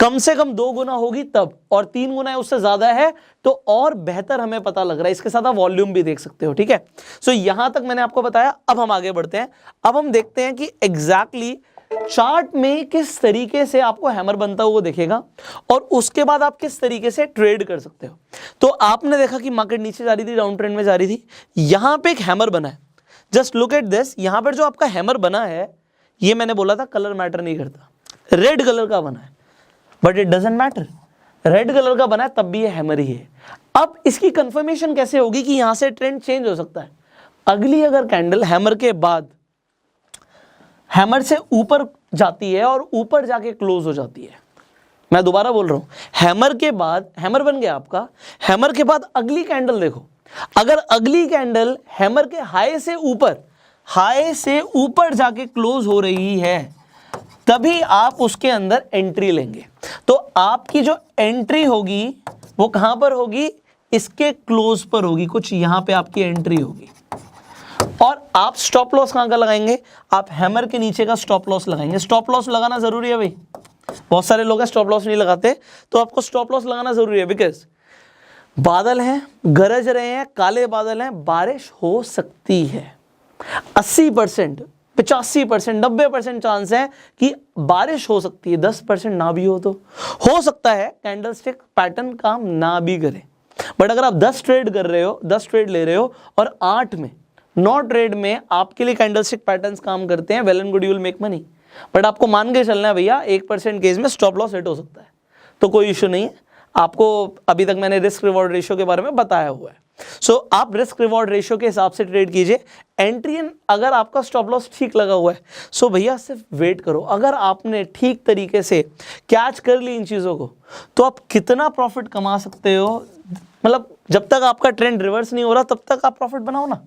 कम से कम 2 गुना होगी तब, और 3 गुना है उससे ज्यादा है तो और बेहतर हमें पता लग रहा है। इसके साथ आप वॉल्यूम भी देख सकते हो। ठीक है, सो यहां तक मैंने आपको बताया। अब हम आगे बढ़ते हैं, अब हम देखते हैं कि एग्जैक्टली चार्ट में किस तरीके से आपको हैमर बनता हुआ दिखेगा और उसके बाद आप किस तरीके से ट्रेड कर सकते हो। तो आपने देखा कि मार्केट नीचे जा रही थी, डाउन ट्रेंड में जा रही थी, यहां पे एक हैमर बना है। जस्ट लुक एट दिस, यहां पर जो आपका हैमर बना है, ये मैंने बोला था कलर मैटर नहीं करता, रेड कलर का बना है, but it doesn't matter, red colour का बना है तब भी ये हैमर ही है। अब इसकी कंफर्मेशन कैसे होगी कि यहां से ट्रेंड चेंज हो सकता है? अगली अगर कैंडल हैमर के बाद हैमर से ऊपर जाती है और ऊपर जाके क्लोज हो जाती है, मैं दोबारा बोल रहा हूं, हैमर के बाद, हैमर बन गया आपका, हैमर के बाद अगली कैंडल देखो, अगर अगली कैंडल हैमर के हाई से ऊपर जाके क्लोज हो रही है, तभी आप उसके अंदर एंट्री लेंगे। तो आपकी जो एंट्री होगी वो कहां पर होगी? इसके क्लोज पर होगी, कुछ यहां पे आपकी एंट्री होगी। और आप स्टॉप लॉस कहां का लगाएंगे? आप हैमर के नीचे का स्टॉप लॉस लगाएंगे। स्टॉप लॉस लगाना जरूरी है भाई, बहुत सारे लोग स्टॉप लॉस नहीं लगाते, तो आपको स्टॉप लॉस लगाना जरूरी है। बिकॉज बादल हैं, गरज रहे हैं, काले बादल हैं, बारिश हो सकती है। 80%, 85%, 90% चांस है कि बारिश हो सकती है, 10% ना भी हो सकता है कैंडलस्टिक पैटर्न काम ना भी करे। बट अगर आप 10 ट्रेड कर रहे हो, 10 ट्रेड ले रहे हो और 8 में 9 ट्रेड में आपके लिए कैंडलस्टिक पैटर्न्स काम करते हैं, well and good, you will make money. But आपको मान के चलना है भैया 1% केस में स्टॉप लॉस हिट हो सकता है, तो कोई इश्यू नहीं है। आपको अभी तक मैंने रिस्क रिवॉर्ड रेशियो के बारे में बताया हुआ है। सो आप रिस्क रिवॉर्ड रेशियो के हिसाब से ट्रेड कीजिए। एंट्री इन, अगर आपका स्टॉप लॉस ठीक लगा हुआ है सो भैया सिर्फ वेट करो। अगर आपने ठीक तरीके से कैच कर ली इन चीज़ों को तो आप कितना प्रॉफिट कमा सकते हो, मतलब जब तक आपका ट्रेंड रिवर्स नहीं हो रहा तब तक आप प्रॉफिट बनाओ ना।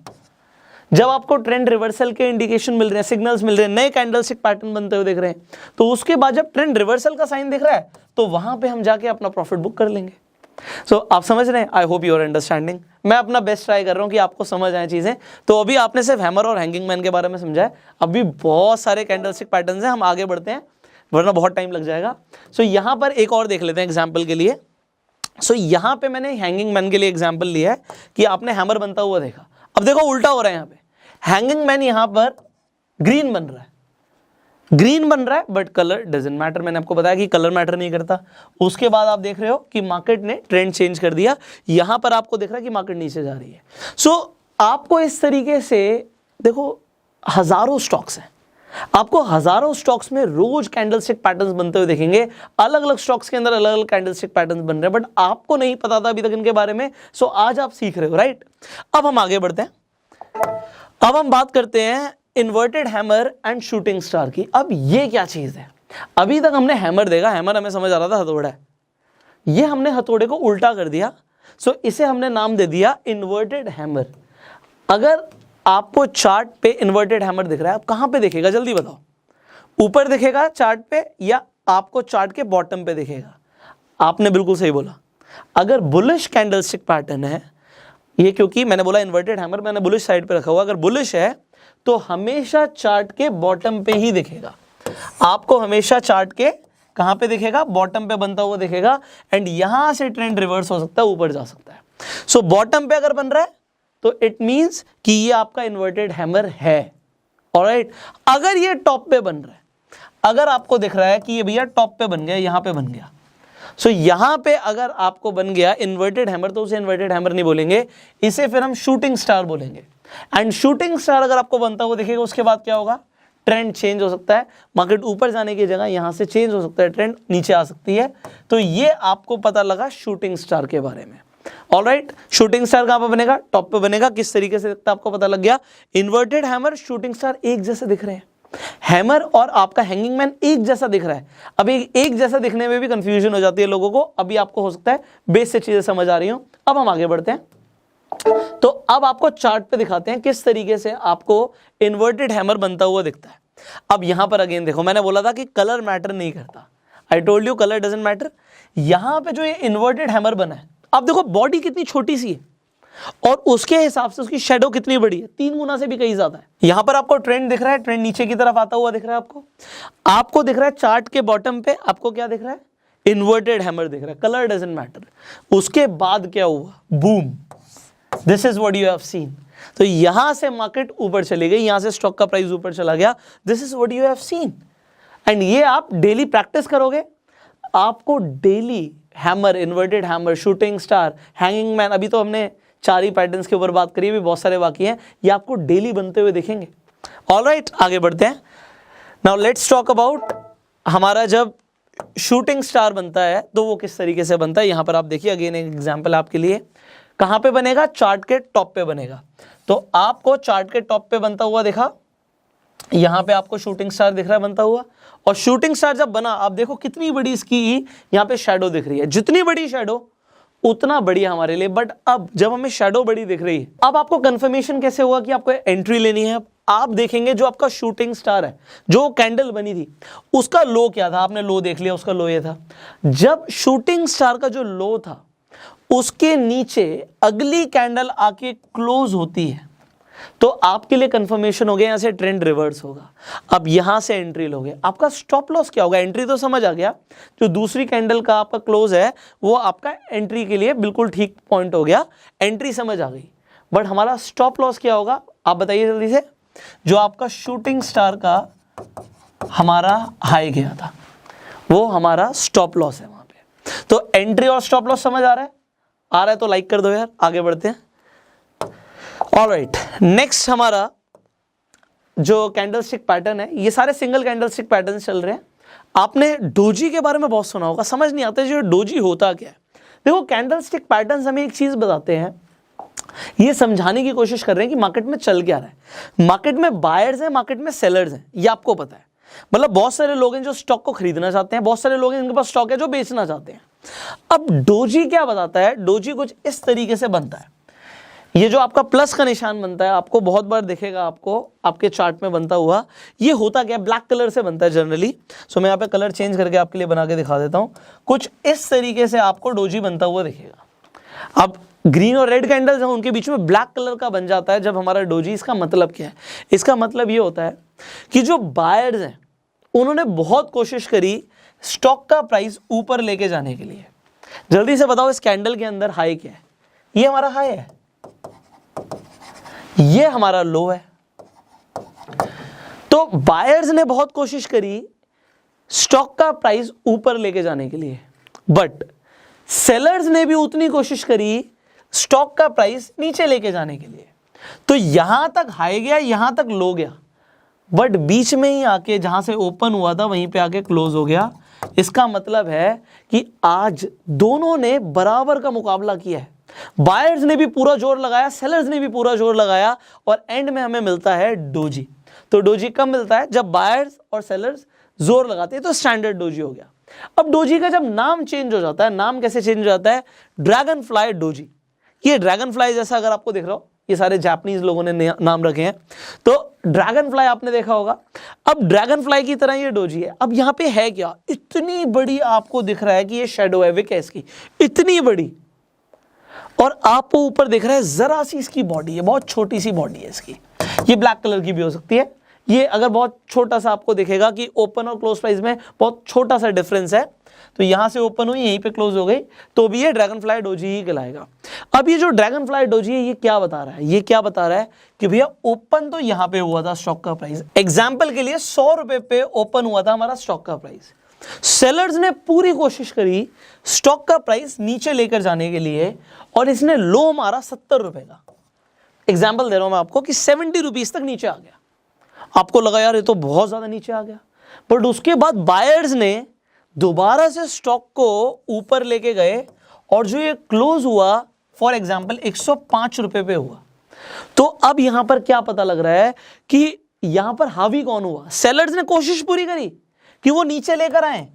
जब आपको ट्रेंड रिवर्सल के इंडिकेशन मिल रहे हैं, सिग्नल्स मिल रहे हैं, नए कैंडलस्टिक पैटर्न बनते हुए दिख रहे हैं, तो उसके बाद जब ट्रेंड रिवर्सल का साइन दिख रहा है तो वहां पे हम जाके अपना प्रॉफिट बुक कर लेंगे। सो आप समझ रहे हैं? I hope you are understanding. मैं अपना बेस्ट ट्राई कर रहा हूं कि आपको समझ आए चीजें। तो अभी आपने सिर्फ हैमर और हैंगिंग मैन के बारे में समझा है, अभी बहुत सारे कैंडलस्टिक पैटर्न्स हैं, हम आगे बढ़ते हैं वरना बहुत टाइम लग जाएगा। सो यहां पर एक और देख लेते हैं एग्जाम्पल के लिए। सो यहां पे मैंने हैंगिंग मैन के लिए एग्जाम्पल लिया है कि आपने हैमर बनता हुआ देखा। अब देखो उल्टा हो रहा है, यहाँ पे हैंगिंग मैन यहां पर ग्रीन बन रहा है, ग्रीन बन रहा है बट कलर डजंट मैटर। मैंने आपको बताया कि कलर मैटर नहीं करता। उसके बाद आप देख रहे हो कि मार्केट ने ट्रेंड चेंज कर दिया, यहां पर आपको दिख रहा है कि मार्केट नीचे जा रही है। सो आपको इस तरीके से देखो हजारों स्टॉक्स हैं, आपको हजारों स्टॉक्स में रोज कैंडलस्टिक पैटर्न्स बनते हुए देखेंगे। अलग अलग स्टॉक्स के अंदर अलग अलग कैंडलस्टिक पैटर्न्स बन रहे हैं, बट आपको नहीं पता था अभी तक इनके बारे में। सो आज आप सीख रहे हो, राइट। अब हम आगे बढ़ते हैं, अब हम बात करते हैं inverted hammer and shooting star की। अब ये क्या चीज है? अभी तक हमने हैमर देखा, हैमर हमें समझ आ रहा था हथौड़ा है, ये हमने हथौड़े को उल्टा कर दिया। सो इसे हमने नाम दे दिया इन्वर्टेड हैमर। अगर आपको चार्ट पे इन्वर्टेड हैमर दिख रहा है, आप कहां पे दिखेगा जल्दी बताओ? ऊपर दिखेगा चार्ट पे या आपको चार्ट के बॉटम पे दिखेगा? आपने बिल्कुल सही बोला। अगर बुलिश कैंडलस्टिक पैटर्न है ये, क्योंकि मैंने बोला इन्वर्टेड हैमर, मैंने बुलिश साइड पे रखा हुआ, अगर बुलिश है तो हमेशा चार्ट के बॉटम पे ही दिखेगा। आपको हमेशा चार्ट के कहां पे दिखेगा? बॉटम पे बनता हुआ दिखेगा। एंड यहां से ट्रेंड रिवर्स हो सकता है, ऊपर जा सकता है। सो बॉटम पे अगर बन रहा है तो इट मींस कि ये आपका इन्वर्टेड हैमर है। ऑलराइट, अगर ये टॉप पे बन रहा है, अगर आपको दिख रहा है कि ये भैया टॉप पे बन गया, यहां पे बन गया, सो यहां पे अगर आपको बन गया इन्वर्टेड हैमर तो उसे इन्वर्टेड हैमर नहीं बोलेंगे, इसे फिर हम शूटिंग स्टार बोलेंगे। एंड शूटिंग स्टार अगर आपको बनता हुआ दिखेगा उसके बाद क्या होगा? ट्रेंड चेंज हो सकता है, मार्केट ऊपर जाने की जगह यहां से चेंज हो सकता है, ट्रेंड नीचे आ सकती है। तो ये आपको पता लगा शूटिंग स्टार के बारे में। ऑलराइट, शूटिंग स्टार कहां पे बनेगा? टॉप पे बनेगा। किस तरीके से दिखता है आपको पता लग गया। इन्वर्टेड हैमर, शूटिंग स्टार एक जैसे दिख रहे हैं, हैमर और आपका हैंगिंग मैन एक जैसा दिख रहा है। अभी एक जैसा दिखने में भी कंफ्यूजन हो जाती है लोगों को, अभी आपको हो सकता है बेस से चीजें समझ आ रही हो। अब हम आगे बढ़ते हैं, तो अब आपको चार्ट पे दिखाते हैं किस तरीके से आपको इन्वर्टेड हैमर बनता हुआ दिखता है। अब यहां पर अगेन देखो, मैंने बोला था कि कलर मैटर नहीं करता, I told you colour doesn't matter. यहां पे जो ये इन्वर्टेड हैमर बना है, अब देखो बॉडी कितनी छोटी सी है और उसके हिसाब से उसकी शेडो कितनी बड़ी है, 3 गुना से भी कहीं ज्यादा है। यहां पर आपको ट्रेंड दिख रहा है, ट्रेंड नीचे की तरफ आता हुआ दिख रहा है आपको दिख रहा है चार्ट के बॉटम पे, आपको क्या दिख रहा है? इन्वर्टेड हैमर दिख रहा है, कलर डजंट मैटर। उसके बाद क्या हुआ? Boom, this is what you have seen. तो यहां से मार्केट ऊपर चली गई, यहां से स्टॉक का प्राइस ऊपर चला गया, this is what you have seen. And ये आप डेली प्रैक्टिस करोगे, आपको daily hammer, inverted hammer, shooting star, hanging man, अभी तो हमने 4 ही पैटर्न्स के ऊपर बात करी, भी बहुत सारे बाकी हैं, ये आपको डेली बनते हुए दिखेंगे। ऑलराइट, आगे बढ़ते हैं। नाउ लेट्स टॉक अबाउट हमारा जब शूटिंग स्टार बनता है तो वो किस तरीके से बनता है। यहां पर आप देखिए, अगेन एक एग्जांपल आपके लिए। कहां पे बनेगा? चार्ट के टॉप पे बनेगा। तो आपको चार्ट के टॉप पे बनता हुआ दिखा, यहां पे आपको शूटिंग स्टार दिख रहा है बनता हुआ, और शूटिंग स्टार जब बना, आप देखो कितनी बड़ी इसकी यहां पे शैडो दिख रही है, जितनी बड़ी शैडो उतना बढ़िया हमारे लिए। बट अब जब हमें शैडो बड़ी दिख रही है, अब आपको कंफर्मेशन कैसे हुआ कि आपको एंट्री लेनी है? आप देखेंगे जो आपका शूटिंग स्टार है, जो कैंडल बनी थी, उसका लो क्या था? आपने लो देख लिया, उसका लो ये था। जब शूटिंग स्टार का जो लो था उसके नीचे अगली कैंडल आके क्लोज होती है, तो आपके लिए कंफर्मेशन हो गया यहां से ट्रेंड रिवर्स होगा। अब यहां से एंट्री लोगे, आपका स्टॉप लॉस क्या होगा? एंट्री तो समझ आ गया, जो दूसरी कैंडल का आपका क्लोज है वो आपका एंट्री के लिए बिल्कुल ठीक पॉइंट हो गया, एंट्री समझ आ गई। बट हमारा स्टॉप लॉस क्या होगा आप बताइए जल्दी से। जो आपका शूटिंग स्टार का हमारा हाई गया था वो हमारा स्टॉप लॉस है वहां पे। तो एंट्री और स्टॉप लॉस समझ आ रहा है? आ रहा है तो लाइक कर दो यार, आगे बढ़ते हैं। ऑलराइट, नेक्स्ट हमारा जो कैंडलस्टिक पैटर्न है, ये सारे सिंगल कैंडलस्टिक पैटर्न चल रहे हैं। आपने डोजी के बारे में बहुत सुना होगा, समझ नहीं आता जो डोजी होता क्या है। देखो कैंडलस्टिक पैटर्न्स हमें एक चीज बताते हैं ये समझाने की कोशिश कर रहे हैं कि मार्केट में चल क्या रहा है। मार्केट में बायर्स हैं, मार्केट में सेलर्स हैं, ये आपको पता है। मतलब बहुत सारे लोग हैं जो स्टॉक को खरीदना चाहते हैं, बहुत सारे लोग हैं जिनके पास स्टॉक है जो बेचना चाहते हैं। अब डोजी क्या बताता है, डोजी कुछ इस तरीके से बनता है। ये जो आपका प्लस का निशान बनता है, आपको बहुत बार दिखेगा, आपको आपके चार्ट में बनता हुआ। ये होता क्या है, ब्लैक कलर से बनता है जनरली। सो मैं यहाँ पे कलर चेंज करके आपके लिए बना के दिखा देता हूँ। कुछ इस तरीके से आपको डोजी बनता हुआ दिखेगा। अब ग्रीन और रेड कैंडल्स हैं, उनके बीच में ब्लैक कलर का बन जाता है जब हमारा डोजी। इसका मतलब क्या है, इसका मतलब ये होता है कि जो बायर्स हैं उन्होंने बहुत कोशिश करी स्टॉक का प्राइस ऊपर लेके जाने के लिए। जल्दी से बताओ इस कैंडल के अंदर हाई क्या है? ये हमारा हाई है, ये हमारा लो है। तो बायर्स ने बहुत कोशिश करी स्टॉक का प्राइस ऊपर लेके जाने के लिए, बट सेलर्स ने भी उतनी कोशिश करी स्टॉक का प्राइस नीचे लेके जाने के लिए। तो यहां तक हाई गया, यहां तक लो गया, बट बीच में ही आके जहां से ओपन हुआ था वहीं पे आके क्लोज हो गया। इसका मतलब है कि आज दोनों ने बराबर का मुकाबला किया है। बायर्स ने भी पूरा जोर लगाया, सेलर्स ने भी पूरा जोर लगाया, और एंड में हमें मिलता है डोजी। तो डोजी कब मिलता है? जब बायर्स और सेलर्स जोर लगाते हैं, तो स्टैंडर्ड डोजी हो गया। अब डोजी का जब नाम चेंज हो जाता है, नाम कैसे चेंज हो जाता है? Dragon fly doji. ये ड्रैगन फ्लाई जैसा अगर आपको दिख रहा हो, ये सारे जापानीज लोगों ने नाम रखे हैं, तो ड्रैगन फ्लाई आपने देखा होगा। अब ड्रैगन फ्लाई की तरह ये डोजी है। अब यहां पे है क्या, इतनी बड़ी आपको दिख रहा है कि ये शेडो है, विक है इसकी, इतनी बड़ी, और आपको ऊपर दिख रहा है जरा सी इसकी बॉडी है, बहुत छोटी सी बॉडी है इसकी। ये ब्लैक कलर की भी हो सकती है। ये अगर बहुत छोटा सा आपको दिखेगा कि ओपन और क्लोज प्राइस में बहुत छोटा सा डिफरेंस है, तो यहां से ओपन हुई, यहीं पे क्लोज हो गई, तो भी ये ड्रैगन फ्लाई डोजी ही कहलाएगा। अब ये जो ड्रैगन फ्लाई डोजी है, ये क्या बता रहा है? ये क्या बता रहा है कि भैया ओपन तो यहां पे हुआ था स्टॉक का प्राइस, एग्जाम्पल के लिए 100 रुपए पे ओपन हुआ था हमारा स्टॉक का प्राइस। सेलर्स ने पूरी कोशिश करी स्टॉक का प्राइस नीचे लेकर जाने के लिए, और इसने लो मारा 70 रुपए का। एग्जाम्पल दे रहा हूं मैं आपको कि 70 रुपीज तक नीचे आ गया। आपको लगा यार ये तो बहुत ज्यादा नीचे आ गया, बट उसके बाद बायर्स ने दोबारा से स्टॉक को ऊपर लेके गए, और जो ये क्लोज हुआ फॉर एग्जांपल 105 रुपए पे हुआ। तो अब यहां पर क्या पता लग रहा है कि यहां पर हावी कौन हुआ? सेलर्स ने कोशिश पूरी करी कि वो नीचे लेकर आए,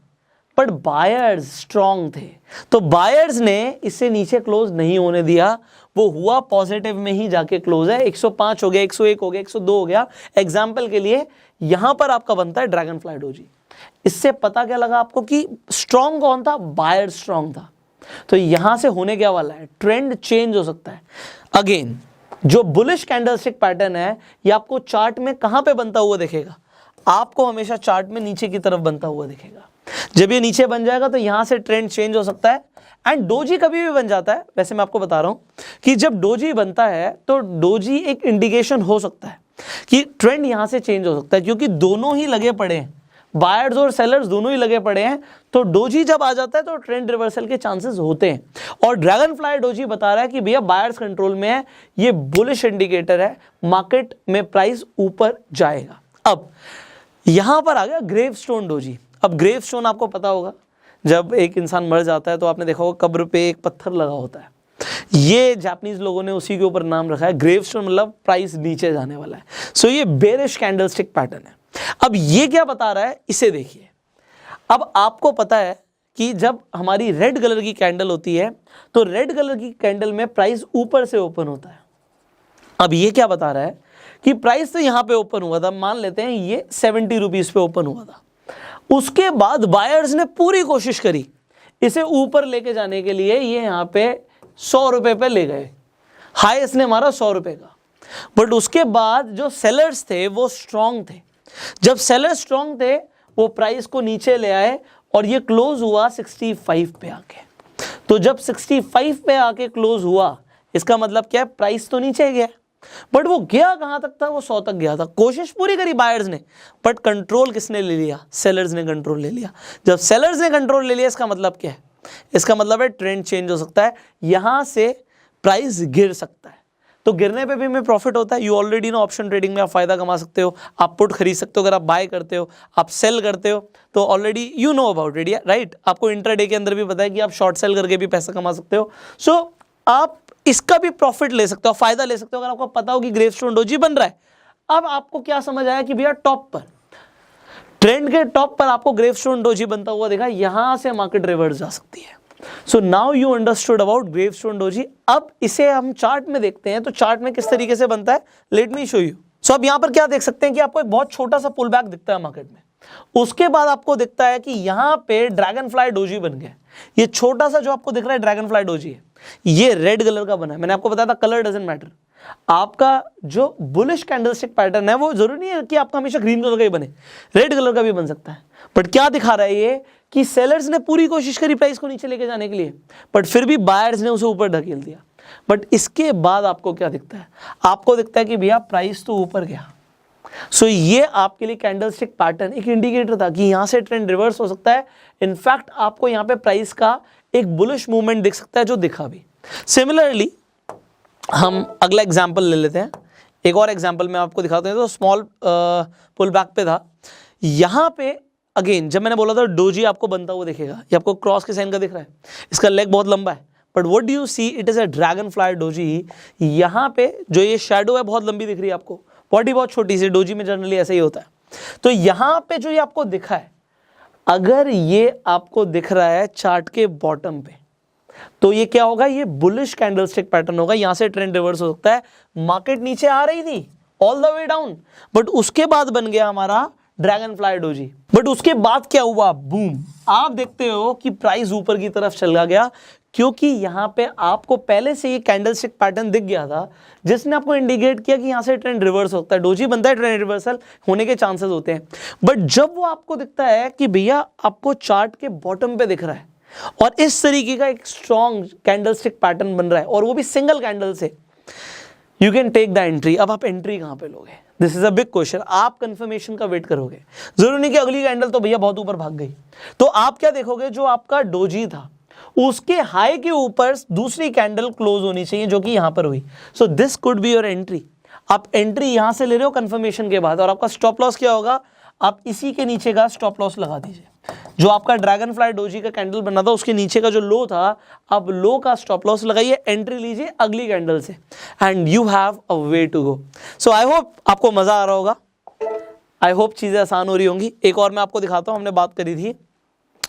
बट बायर्स स्ट्रांग थे, तो बायर्स ने इसे नीचे क्लोज नहीं होने दिया। वो हुआ पॉजिटिव में ही जाके क्लोज है। 105 हो गया, 101 हो गया, 102 हो गया। एग्जाम्पल के लिए यहां पर आपका बनता है ड्रैगन फ्लाई डोजी। इससे पता क्या लगा आपको कि स्ट्रांग कौन था? बायर स्ट्रांग था। तो यहां से होने क्या वाला है? ट्रेंड चेंज हो सकता है। अगेन जो बुलिश कैंडलस्टिक पैटर्न है, ये आपको चार्ट में कहां पे बनता हुआ दिखेगा? आपको हमेशा चार्ट में नीचे की तरफ बनता हुआ दिखेगा। जब ये नीचे बन जाएगा तो यहां से ट्रेंड चेंज हो सकता है। एंड डोजी कभी भी बन जाता है। वैसे मैं आपको बता रहा हूं कि जब डोजी बनता है तो डोजी एक इंडिकेशन हो सकता है कि ट्रेंड यहां से चेंज हो सकता है, क्योंकि दोनों ही लगे पड़े हैं, बायर्स और सेलर्स दोनों ही लगे पड़े हैं। तो डोजी जब आ जाता है तो ट्रेंड रिवर्सल के चांसेस होते हैं। और ड्रैगन फ्लाई डोजी बता रहा है कि भैया बायर्स कंट्रोल में है, ये बुलिश इंडिकेटर है, मार्केट में प्राइस ऊपर जाएगा। अब यहां पर आ गया ग्रेवस्टोन डोजी। अब ग्रेवस्टोन आपको पता होगा, जब एक इंसान मर जाता है तो आपने देखा होगा कब्र पे एक पत्थर लगा होता है। ये जापानीज लोगों ने उसी के ऊपर नाम रखा है ग्रेवस्टोन, मतलब प्राइस नीचे जाने वाला है। सो ये बेरिश कैंडलस्टिक पैटर्न है। अब ये क्या बता रहा है, इसे देखिए। अब आपको पता है कि जब हमारी रेड कलर की कैंडल होती है तो रेड कलर की कैंडल में प्राइस ऊपर से ओपन होता है। अब ये क्या बता रहा है कि प्राइस तो यहां पे ओपन हुआ था, मान लेते हैं ये 70 रुपीज पे ओपन हुआ था। उसके बाद बायर्स ने पूरी कोशिश करी इसे ऊपर लेके जाने के लिए, ये यहां पे 100 रुपए पे ले गए, हाई इसने मारा 100 रुपए का। बट उसके बाद जो सेलर्स थे वो स्ट्रांग थे। जब सेलर्स स्ट्रांग थे वो प्राइस को नीचे ले आए और ये क्लोज हुआ 65 पे आके। तो जब 65 पे आके क्लोज हुआ, इसका मतलब क्या है? प्राइस तो नीचे गया, बट वो गया कहां तक था? वो 100 तक गया था। कोशिश पूरी करी बायर्स ने, बट कंट्रोल किसने ले लिया? सेलर्स ने कंट्रोल ले लिया। जब सेलर्स ने कंट्रोल ले लिया, इसका मतलब क्या है? इसका मतलब है ट्रेंड चेंज हो सकता है, यहां से प्राइस गिर सकता है। तो गिरने पे भी हमें प्रॉफिट होता है। You already know option trading में आप फायदा कमा सकते हो, आप पुट खरीद सकते हो, अगर आप बाय करते हो, आप सेल करते हो, तो already you know about it, right. आपको इंट्राडे के अंदर भी पता है कि आप शॉर्ट सेल करके भी पैसा कमा सकते हो। सो आप इसका भी प्रॉफिट ले सकते हो, फायदा ले सकते हो अगर आपको पता हो कि ग्रेवस्टोन डोजी बन रहा है। अब आपको क्या समझ आया कि भैया टॉप पर, ट्रेंड के टॉप पर आपको ग्रेवस्टोन डोजी बनता हुआ देखा, यहां से मार्केट रिवर्स जा सकती है। So now you understood about gravestone doji. अब इसे हम चार्ट में देखते हैं, तो चार्ट में किस तरीके से बनता है, लेट मी शो यू। सो अब यहां पर क्या देख सकते हैं कि आपको एक बहुत छोटा सा पुल बैक दिखता है मार्केट में, उसके बाद आपको दिखता है कि यहां पे ड्रैगन फ्लाई डोजी बन गया। ये छोटा सा जो आपको दिख रहा है ड्रैगन फ्लाई डोजी है, ये रेड कलर का बना है। मैंने आपको बताया था कलर डजंट मैटर, आपका जो बुलिश कैंडलस्टिक पैटर्न है वो जरूरी नहीं है कि आपका हमेशा ग्रीन कलर का ही बने, रेड कलर का भी बन सकता है। बट क्या दिखा रहा है ये कि सेलर्स ने पूरी कोशिश करी प्राइस को नीचे लेके जाने के लिए, बट फिर भी बायर्स ने उसे ऊपर ढकेल दिया। बट इसके बाद आपको क्या दिखता है, आपको दिखता है कि भैया प्राइस तो ऊपर गया। सो ये आपके लिए कैंडलस्टिक पैटर्न एक इंडिकेटर था कि यहां से ट्रेंड रिवर्स हो सकता है। इनफैक्ट आपको यहां पे प्राइस का एक बुलिश मूवमेंट दिख सकता है जो दिखा भी। सिमिलरली हम अगला एग्जांपल ले लेते हैं, एक और एग्जांपल मैं आपको दिखाता हूं। तो स्मॉल पुल बैक पे था, यहां पे अगेन जब मैंने बोला था डोजी आपको बनता हुआ दिखेगा, ये आपको क्रॉस के साइन का दिख रहा है, इसका लेग बहुत लंबा है, but what do you see, it is a dragonfly doji. यहां पे जो ये शैडो है बहुत लंबी दिख रही है आपको, बॉडी बहुत छोटी सी, डोजी में जनरली ऐसा ही होता है। तो यहां पे जो ये आपको दिखा है, अगर ये आपको दिख रहा है चार्ट के बॉटम पे, तो ये क्या होगा, ये बुलिश कैंडलस्टिक पैटर्न होगा। यहां से ट्रेंड रिवर्स हो सकता है। मार्केट नीचे आ रही थी all the way down, but उसके बाद बन गया हमारा ड्रैगन फ्लाई डोजी। बट उसके बाद क्या हुआ, बूम, आप देखते हो कि प्राइस ऊपर की तरफ चला गया, क्योंकि यहां पे आपको पहले से ये कैंडलस्टिक पैटर्न दिख गया था जिसने आपको इंडिकेट किया कि यहां से ट्रेंड रिवर्स होता है। डोजी बनता है, ट्रेंड रिवर्सल होने के चांसेस होते हैं। बट जब वो आपको दिखता है कि भैया आपको चार्ट के बॉटम पे दिख रहा है और इस तरीके का एक स्ट्रॉन्ग कैंडलस्टिक पैटर्न बन रहा है, और वो भी सिंगल कैंडल से, you can take the entry. अब आप एंट्री कहां पे लोगे, this is a big question. आप कंफर्मेशन का वेट करोगे, जरूरी नहीं कि अगली कैंडल तो भैया बहुत ऊपर भाग गई, तो आप क्या देखोगे, जो आपका डोजी था उसके हाई के ऊपर दूसरी कैंडल क्लोज होनी चाहिए, जो कि यहां पर हुई। So this could be your entry. आप एंट्री यहां से ले रहे हो कंफर्मेशन के बाद, और आपका स्टॉप लॉस क्या होगा, आप इसी के नीचे का स्टॉप लॉस लगा दीजिए। जो आपका ड्रैगन फ्लाई डोजी का कैंडल बना था उसके नीचे का जो लो था, आप लो का स्टॉप लॉस लगाइए, एंट्री लीजिए अगली कैंडल से, and you have a way to go. So I hope आपको मजा आ रहा होगा, आई होप चीजें आसान हो रही होंगी। एक और मैं आपको दिखाता हूं, हमने बात करी थी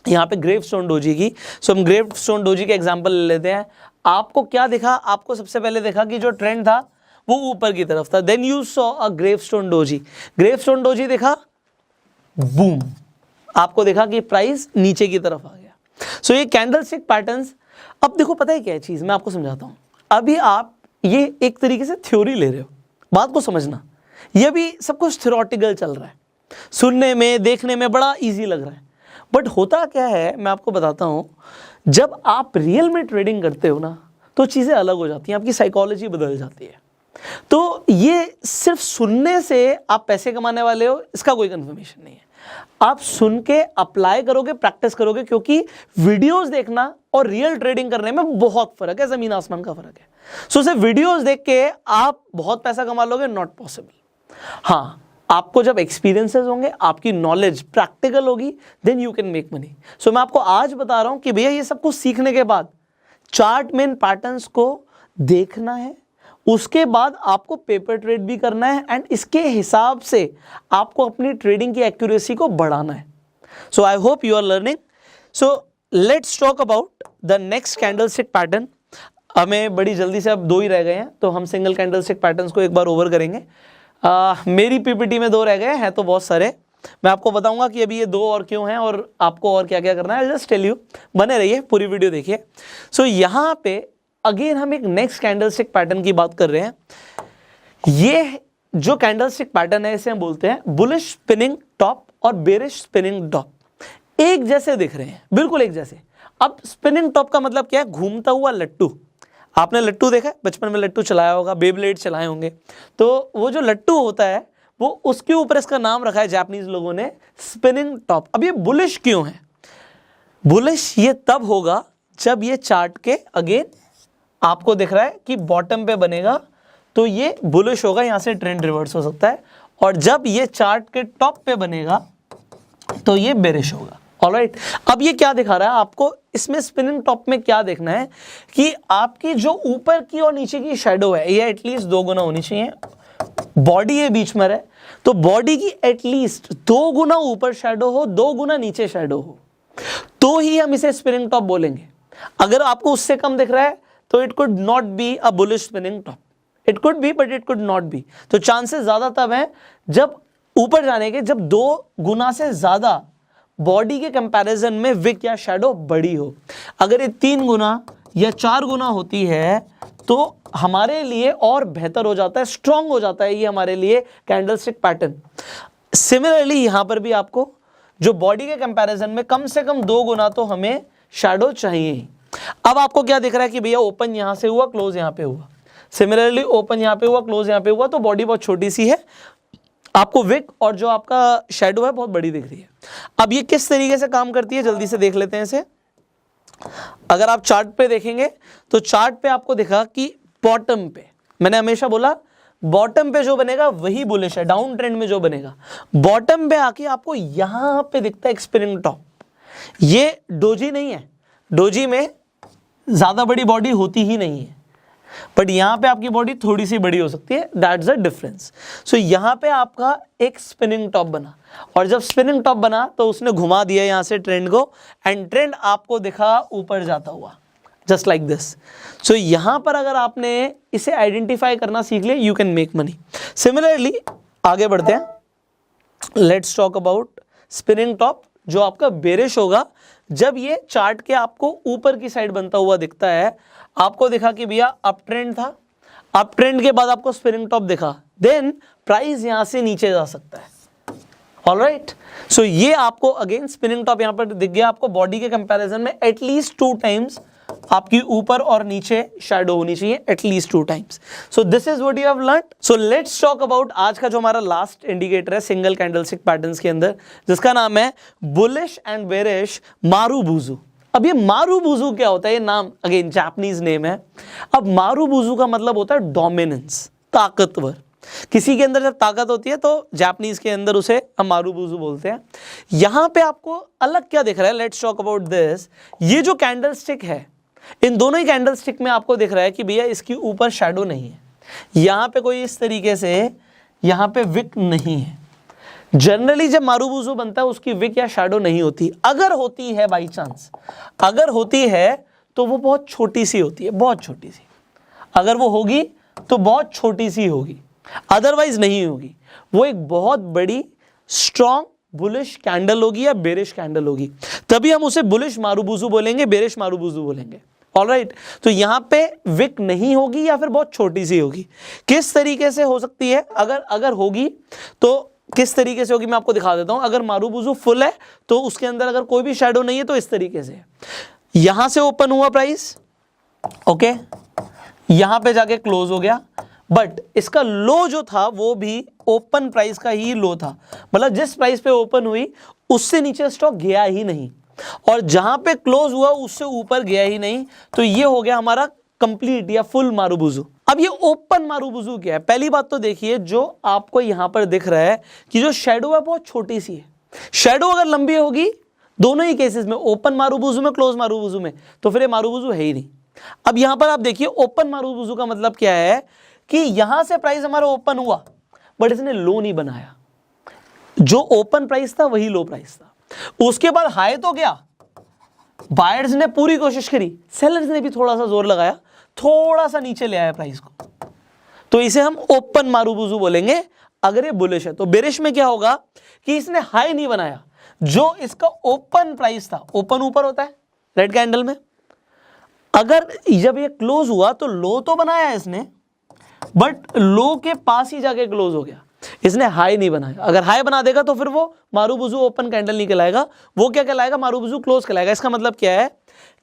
यहाँ पे ग्रेवस्टोन डोजी की। सो हम ग्रेवस्टोन डोजी के एग्जांपल ले लेते हैं। आपको क्या दिखा, आपको सबसे पहले देखा कि जो ट्रेंड था वो ऊपर की तरफ था, then you saw a gravestone doji. Gravestone doji देखा, बूम, आपको देखा कि प्राइस नीचे की तरफ आ गया। सो ये कैंडलस्टिक पैटर्न्स, अब देखो पता है क्या है चीज, मैं आपको समझाता हूं। अभी आप ये एक तरीके से थ्योरी ले रहे हो, बात को समझना, ये भी सब कुछ थ्योरेटिकल चल रहा है, सुनने में देखने में बड़ा इजी लग रहा है, बट होता क्या है मैं आपको बताता हूं। जब आप रियल में ट्रेडिंग करते हो ना, तो चीजें अलग हो जाती हैं, आपकी साइकोलॉजी बदल जाती है। तो ये सिर्फ सुनने से आप पैसे कमाने वाले हो, इसका कोई कंफर्मेशन नहीं है। आप सुन के अप्लाई करोगे, प्रैक्टिस करोगे, क्योंकि वीडियोस देखना और रियल ट्रेडिंग करने में बहुत फर्क है, जमीन आसमान का फर्क है। सो सिर्फ वीडियोस देख के आप बहुत पैसा कमा लोगे, नॉट पॉसिबल। हाँ, आपको जब एक्सपीरियंसेस होंगे, आपकी नॉलेज प्रैक्टिकल होगी, then you can make money. So मैं आपको आज बता रहा हूं कि भैया ये सब कुछ सीखने के बाद चार्ट में पैटर्न्स को देखना है, उसके बाद आपको पेपर ट्रेड भी करना है, एंड इसके हिसाब से आपको अपनी ट्रेडिंग की एक्यूरेसी को बढ़ाना है। So I hope you are learning. So let's talk about the next candlestick pattern. हमें बड़ी जल्दी से अब 2 ही रह गए हैं, तो हम सिंगल कैंडलस्टिक पैटर्न्स को एक बार ओवर करेंगे। मेरी पीपीटी में 2 रह गए हैं, तो बहुत सारे मैं आपको बताऊंगा कि अभी ये 2 और क्यों हैं और आपको और क्या क्या करना है। जस्ट टेल यू, बने रहिए, पूरी वीडियो देखिए। सो यहाँ पे अगेन हम एक नेक्स्ट कैंडलस्टिक पैटर्न की बात कर रहे हैं। ये जो कैंडलस्टिक पैटर्न है, इसे हम बोलते हैं बुलिश स्पिनिंग टॉप और बेरिश स्पिनिंग टॉप। एक जैसे दिख रहे हैं, बिल्कुल एक जैसे। अब स्पिनिंग टॉप का मतलब क्या है, घूमता हुआ लट्टू। आपने लट्टू देखा है, बचपन में लट्टू चलाया होगा, बेब्लेड चलाए होंगे, तो वो जो लट्टू होता है वो उसके ऊपर इसका नाम रखा है जापानीज लोगों ने, स्पिनिंग टॉप। अब ये बुलिश क्यों है, बुलिश ये तब होगा जब ये चार्ट के अगेन आपको दिख रहा है कि बॉटम पे बनेगा, तो ये बुलिश होगा, यहां से ट्रेंड रिवर्स हो सकता है। और जब ये चार्ट के टॉप पे बनेगा तो ये बेरिश होगा। ऑलराइट, अब ये क्या दिखा रहा है आपको, इसमें स्पिनिंग टॉप में क्या देखना है कि आपकी जो ऊपर की और नीचे की शेडो है ये एटलीस्ट 2 गुना होनी चाहिए। बॉडी है बीच में रहे तो बॉडी की एटलीस्ट 2 गुना ऊपर शेडो हो, 2 गुना नीचे शेडो हो, तो ही हम इसे स्पिनिंग टॉप बोलेंगे। अगर आपको उससे कम दिख रहा है तो it could not be a bullish spinning top. It could be but it could not be. तो चांसेस ज्यादा तब हैं जब ऊपर जाने के, जब 2 गुना से ज्यादा बॉडी के कंपैरिजन में विक या शैडो बड़ी हो। अगर ये 3 गुना या 4 गुना होती है तो हमारे लिए और बेहतर हो जाता है, स्ट्रांग हो जाता है ये हमारे लिए कैंडलस्टिक पैटर्न। सिमिलरली यहां पर भी आपको जो बॉडी के कंपैरिजन में कम से कम 2 गुना तो हमें शैडो चाहिए ही। अब आपको क्या दिख रहा है कि भैया ओपन यहां से हुआ, क्लोज यहां पे हुआ। सिमिलरली ओपन यहां पे हुआ, क्लोज यहां पे हुआ, तो बॉडी बहुत छोटी सी है, आपको विक और जो आपका शैडो है बहुत बड़ी दिख रही है। अब ये किस तरीके से काम करती है जल्दी से देख लेते हैं इसे। अगर आप चार्ट पे देखेंगे तो चार्ट पे आपको दिखा कि बॉटम पे, मैंने हमेशा बोला बॉटम पे जो बनेगा वही बुलिश है, डाउन ट्रेंड में जो बनेगा। बॉटम पे आके आपको यहां पे दिखता है एक स्पिनिंग टॉप। ये डोजी नहीं है, डोजी में ज्यादा बड़ी बॉडी होती ही नहीं है, बट यहां पे आपकी बॉडी थोड़ी सी बड़ी हो सकती है, दैट्स द डिफरेंस। सो यहां पे आपका एक स्पिनिंग टॉप बना, और जब स्पिनिंग टॉप बना तो उसने घुमा दिया यहां से ट्रेंड को, एंड ट्रेंड आपको दिखा ऊपर जाता हुआ, जस्ट लाइक दिस। सो यहां पर अगर आपने इसे आइडेंटिफाई करना सीख लिया, you can make money. Similarly आगे बढ़ते हैं, let's talk about spinning top जो आपका बेरिश होगा जब ये चार्ट के आपको ऊपर की साइड बनता हुआ दिखता है। आपको दिखा कि भैया अप ट्रेंड था, अप ट्रेंड के बाद आपको स्पिनिंग टॉप दिखा, देन प्राइस यहां से नीचे जा सकता है। ऑलराइट, सो ये आपको अगेन स्पिनिंग टॉप यहां पर दिख गया। आपको बॉडी के कंपैरिजन में एटलीस्ट 2 टाइम्स आपकी ऊपर और नीचे शैडो होनी चाहिए, at least 2 times. So this is what you have learned. So let's talk about आज का जो हमारा लास्ट इंडिकेटर है सिंगल कैंडलस्टिक पैटर्न्स के अंदर, जिसका नाम है बुलिश एंड बेरिश मारुबुजु। अब ये मारुबुजु क्या होता है, ये नाम अगेन जापानीज नेम है। अब मारुबुजु का मतलब होता है डोमिनेंस, ताकतवर। किसी के अंदर जब ताकत होती है तो जापानीज के अंदर उसे हम मारुबुजु बोलते हैं। यहां पे आपको अलग क्या दिख रहा है, लेट्स टॉक अबाउट दिस। ये जो कैंडलस्टिक है, इन दोनों ही कैंडलस्टिक में आपको दिख रहा है कि भैया इसके ऊपर शैडो नहीं है, यहां पे कोई इस तरीके से यहां पे विक नहीं है। जनरली जब मारुबुजु बनता है उसकी विक या शैडो नहीं होती। अगर होती है बाई चांस, अगर होती है तो वो बहुत छोटी सी होती है, बहुत छोटी सी। अगर वो होगी तो बहुत छोटी सी होगी, अदरवाइज नहीं होगी। वो एक बहुत बड़ी स्ट्रॉन्ग बुलिश कैंडल होगी या बेरिश कैंडल होगी, तभी हम उसे बुलिश मारुबुजु बोलेंगे, बेरिश मारुबुजु बोलेंगे। ऑलराइट, तो यहां पे विक नहीं होगी या फिर बहुत छोटी सी होगी। किस तरीके से हो सकती है, अगर होगी तो किस तरीके से होगी मैं आपको दिखा देता हूं। अगर मारुबुजु फुल है तो उसके अंदर अगर कोई भी शैडो नहीं है तो इस तरीके से यहां से ओपन हुआ प्राइस, ओके, यहां पे जाके क्लोज हो गया, बट इसका लो जो था वो भी ओपन प्राइस का ही लो था। मतलब जिस प्राइस पे ओपन हुई उससे नीचे स्टॉक गया ही नहीं, और जहां पे क्लोज हुआ उससे ऊपर गया ही नहीं। तो ये हो गया हमारा कंप्लीट या फुल मारुबुजु। अब ये ओपन मारुबुजु क्या है, पहली बात तो देखिए जो आपको यहां पर दिख रहा है कि जो शैडो है बहुत छोटी सी है। शैडो अगर लंबी होगी दोनों ही केसेस में, ओपन मारुबुजु में, क्लोज मारुबुजु में, तो फिर ये मारुबुजु है ही नहीं। अब यहां पर आप देखिए ओपन मारुबुजु का मतलब क्या है कि यहां से प्राइस हमारा ओपन हुआ बट इसने लो नहीं बनाया, जो ओपन प्राइस था वही लो प्राइस था। उसके बाद हाई तो गया, बायर्स ने पूरी कोशिश करी, सेलर्स ने भी थोड़ा सा जोर लगाया, थोड़ा सा नीचे ले आया प्राइस को, तो इसे हम ओपन मारुबुजु बोलेंगे अगर ये बुलिश है। तो बेरिश में क्या होगा कि इसने हाई नहीं बनाया, जो इसका ओपन प्राइस था, ओपन ऊपर होता है रेड कैंडल में, अगर जब ये क्लोज हुआ तो लो तो बनाया इसने बट लो के पास ही जाके क्लोज हो गया, इसने हाई नहीं बनाया। अगर हाई बना देगा तो फिर वो मारुबुजु ओपन कैंडल नहीं कहलाएगा, वो क्या कहलाएगा, मारुबुजु क्लोज कहलाएगा। इसका मतलब क्या है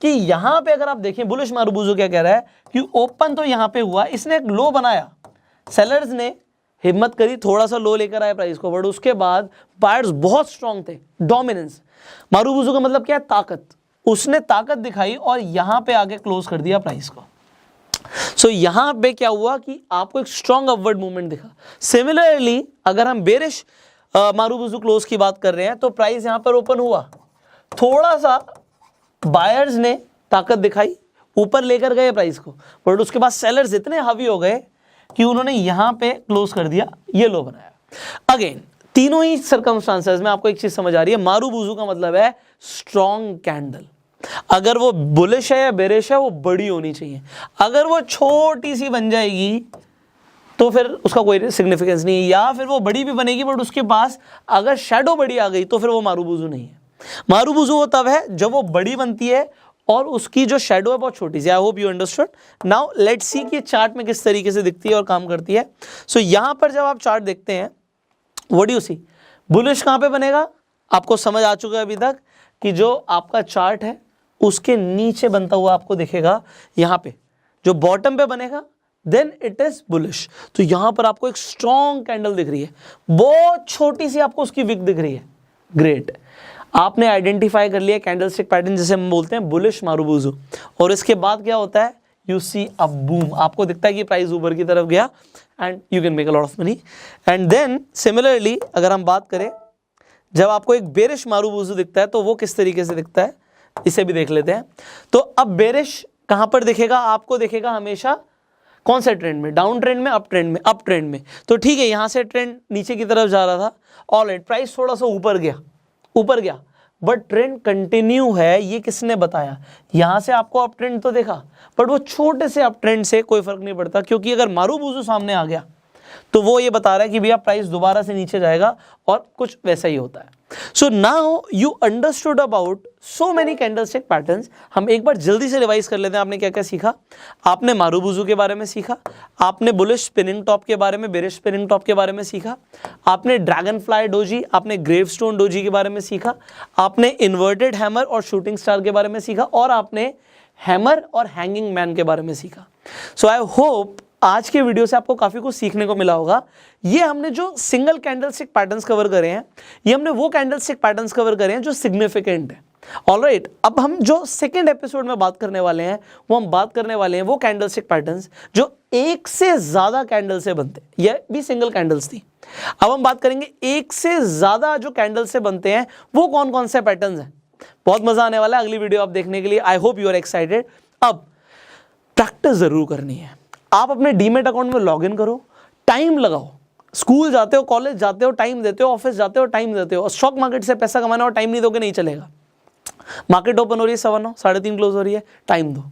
कि यहां पे अगर आप देखें बुलिश मारुबुजु क्या कह रहा है कि ओपन तो यहां पे हुआ, इसने एक लो बनाया, सेलर्स ने हिम्मत करी, थोड़ा सा लो लेकर आए प्राइस को, बट उसके बाद बायर्स बहुत स्ट्रांग थे, डोमिनेंस। मारुबुजु का मतलब क्या है, ताकत। उसने ताकत दिखाई और यहां पे आगे क्लोज कर दिया प्राइस को। सो यहां पे क्या हुआ कि आपको एक स्ट्रॉन्ग अपवर्ड मूवमेंट दिखा। सिमिलरली अगर हम बेरिश मारुबुजु क्लोज की बात कर रहे हैं तो प्राइस यहां पर ओपन हुआ, थोड़ा सा बायर्स ने ताकत दिखाई, ऊपर लेकर गए प्राइस को, बट उसके बाद सेलर्स इतने हावी हो गए कि उन्होंने यहां पे क्लोज कर दिया, ये लो बनाया। अगेन तीनों ही सर्कमस्टांसेस में आपको एक चीज समझ आ रही है, मारुबुजू का मतलब है स्ट्रॉन्ग कैंडल। अगर वो बुलिश है या बेरिश है, वो बड़ी होनी चाहिए। अगर वो छोटी सी बन जाएगी तो फिर उसका कोई सिग्निफिकेंस नहीं है, या फिर वो बड़ी भी बनेगी बट उसके पास अगर शैडो बड़ी आ गई तो फिर वो मारुबुजू नहीं है। मारुबुजू वो तब है जब वो बड़ी बनती है और उसकी जो शैडो है बहुत छोटी सी। I hope you understood. Now let's see कि चार्ट में किस तरीके से दिखती है और काम करती है। सो यहां पर जब आप चार्ट देखते हैं, what do you see, bullish कहां पे बनेगा? आपको समझ आ चुका है अभी तक कि जो आपका चार्ट है उसके नीचे बनता हुआ आपको दिखेगा, यहां पे जो बॉटम पे बनेगा देन इट इज बुलिश। तो यहां पर आपको एक स्ट्रॉन्ग कैंडल दिख रही है, बहुत छोटी सी आपको उसकी विक दिख रही है। ग्रेट, आपने आइडेंटिफाई कर लिया कैंडलस्टिक पैटर्न जिसे हम बोलते हैं बुलिश मारुबुजू। और इसके बाद क्या होता है, यू सी अ बूम, आपको दिखता है कि प्राइस ऊपर की तरफ गया and you can make a lot of money. And then similarly अगर हम बात करें, जब आपको एक बेरिश मारुबुजू दिखता है तो वो किस तरीके से दिखता है, इसे भी देख लेते हैं। तो अब बेरिश कहां पर दिखेगा? आपको दिखेगा हमेशा कौन से ट्रेंड में? डाउन ट्रेंड में, अप ट्रेंड में? अप ट्रेंड में। तो ठीक है, यहां से ट्रेंड नीचे की तरफ जा रहा था, ऑलराइट, प्राइस थोड़ा सा ऊपर गया बट ट्रेंड कंटिन्यू है। ये किसने बताया? यहां से आपको अप ट्रेंड तो देखा बट वो छोटे से अप ट्रेंड से कोई फर्क नहीं पड़ता, क्योंकि अगर मारुबुजू सामने आ गया तो वो ये बता रहा है कि भैया प्राइस दोबारा से नीचे जाएगा, और कुछ वैसा ही होता है। So now you understood about so many candlestick patterns. हम एक बार जल्दी से रिवाइज कर लेते हैं। आपने क्या क्या सीखा? आपने मारुबुजू के बारे में सीखा, आपने बुलिश स्पिनिंग टॉप के बारे में, बेरिश स्पिनिंग टॉप के बारे में सीखा, आपने ड्रैगन फ्लाई डोजी, आपने ग्रेवस्टोन डोजी के बारे में सीखा, आपने इन्वर्टेड हैमर और शूटिंग स्टार के बारे में सीखा, और आपने हैमर और हैंगिंग मैन के बारे में सीखा। सो आई होप आज के वीडियो से आपको काफी कुछ सीखने को मिला होगा। ये हमने जो सिंगल कैंडलस्टिक पैटर्न्स कवर करे हैं, ये हमने वो कैंडलस्टिक पैटर्न्स कवर करे हैं जो सिग्निफिकेंट है। ऑलराइट, अब हम जो सेकंड एपिसोड में बात करने वाले हैं, वो हम बात करने वाले हैं वो कैंडलस्टिक पैटर्न्स जो एक से ज्यादा कैंडल से बनते हैं। ये भी सिंगल कैंडल्स थी। अब हम बात करेंगे एक से ज्यादा जो कैंडल से बनते हैं वो कौन कौन से पैटर्न्स हैं। बहुत मजा आने वाला है अगली वीडियो आप देखने के लिए। I hope you are excited. अब प्रैक्टिस जरूर करनी है। आप अपने डीमेट अकाउंट में लॉगिन करो, टाइम लगाओ। स्कूल जाते हो, कॉलेज जाते हो, टाइम देते हो, ऑफिस जाते हो, टाइम देते हो, और स्टॉक मार्केट से पैसा कमाना और टाइम नहीं दोगे नहीं चलेगा। मार्केट ओपन हो रही है 9:15, 3:30 क्लोज हो रही है, टाइम दो।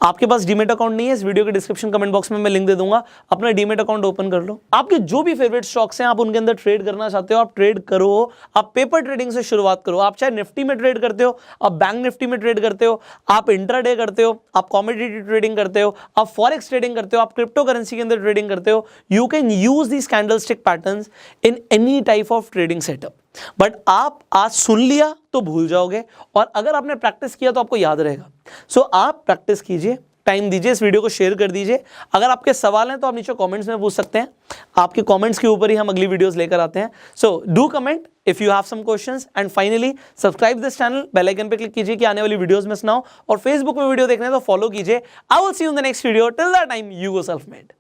आपके पास डीमेट अकाउंट नहीं है, इस वीडियो के डिस्क्रिप्शन कमेंट बॉक्स में मैं लिंक दे दूंगा, अपना डीमेट अकाउंट ओपन कर लो। आपके जो भी फेवरेट स्टॉक्स हैं, आप उनके अंदर ट्रेड करना चाहते हो, आप ट्रेड करो। आप पेपर ट्रेडिंग से शुरुआत करो। आप चाहे निफ्टी में ट्रेड करते हो, आप बैंक निफ्टी में ट्रेड करते हो, आप इंट्राडे करते हो, आप कमोडिटी ट्रेडिंग करते हो, आप फॉरेक्स ट्रेडिंग करते हो, आप क्रिप्टो करेंसी के अंदर ट्रेडिंग करते हो, you can use these candlestick patterns in any type of trading setup. But आप आज सुन लिया तो भूल जाओगे, और अगर आपने प्रैक्टिस किया तो आपको याद रहेगा। सो आप प्रैक्टिस कीजिए, टाइम दीजिए, इस वीडियो को शेयर कर दीजिए। अगर आपके सवाल हैं तो आप नीचे कमेंट्स में पूछ सकते हैं। आपके कमेंट्स के ऊपर ही हम अगली वीडियोस लेकर आते हैं। So do comment if you have some questions, and finally subscribe this channel, bell icon पे क्लिक कीजिए कि आने वाली वीडियोस मिस ना हो, और फेसबुक में वीडियो देखने तो फॉलो कीजिए। I will see you in the next video. Till that time, you go self made.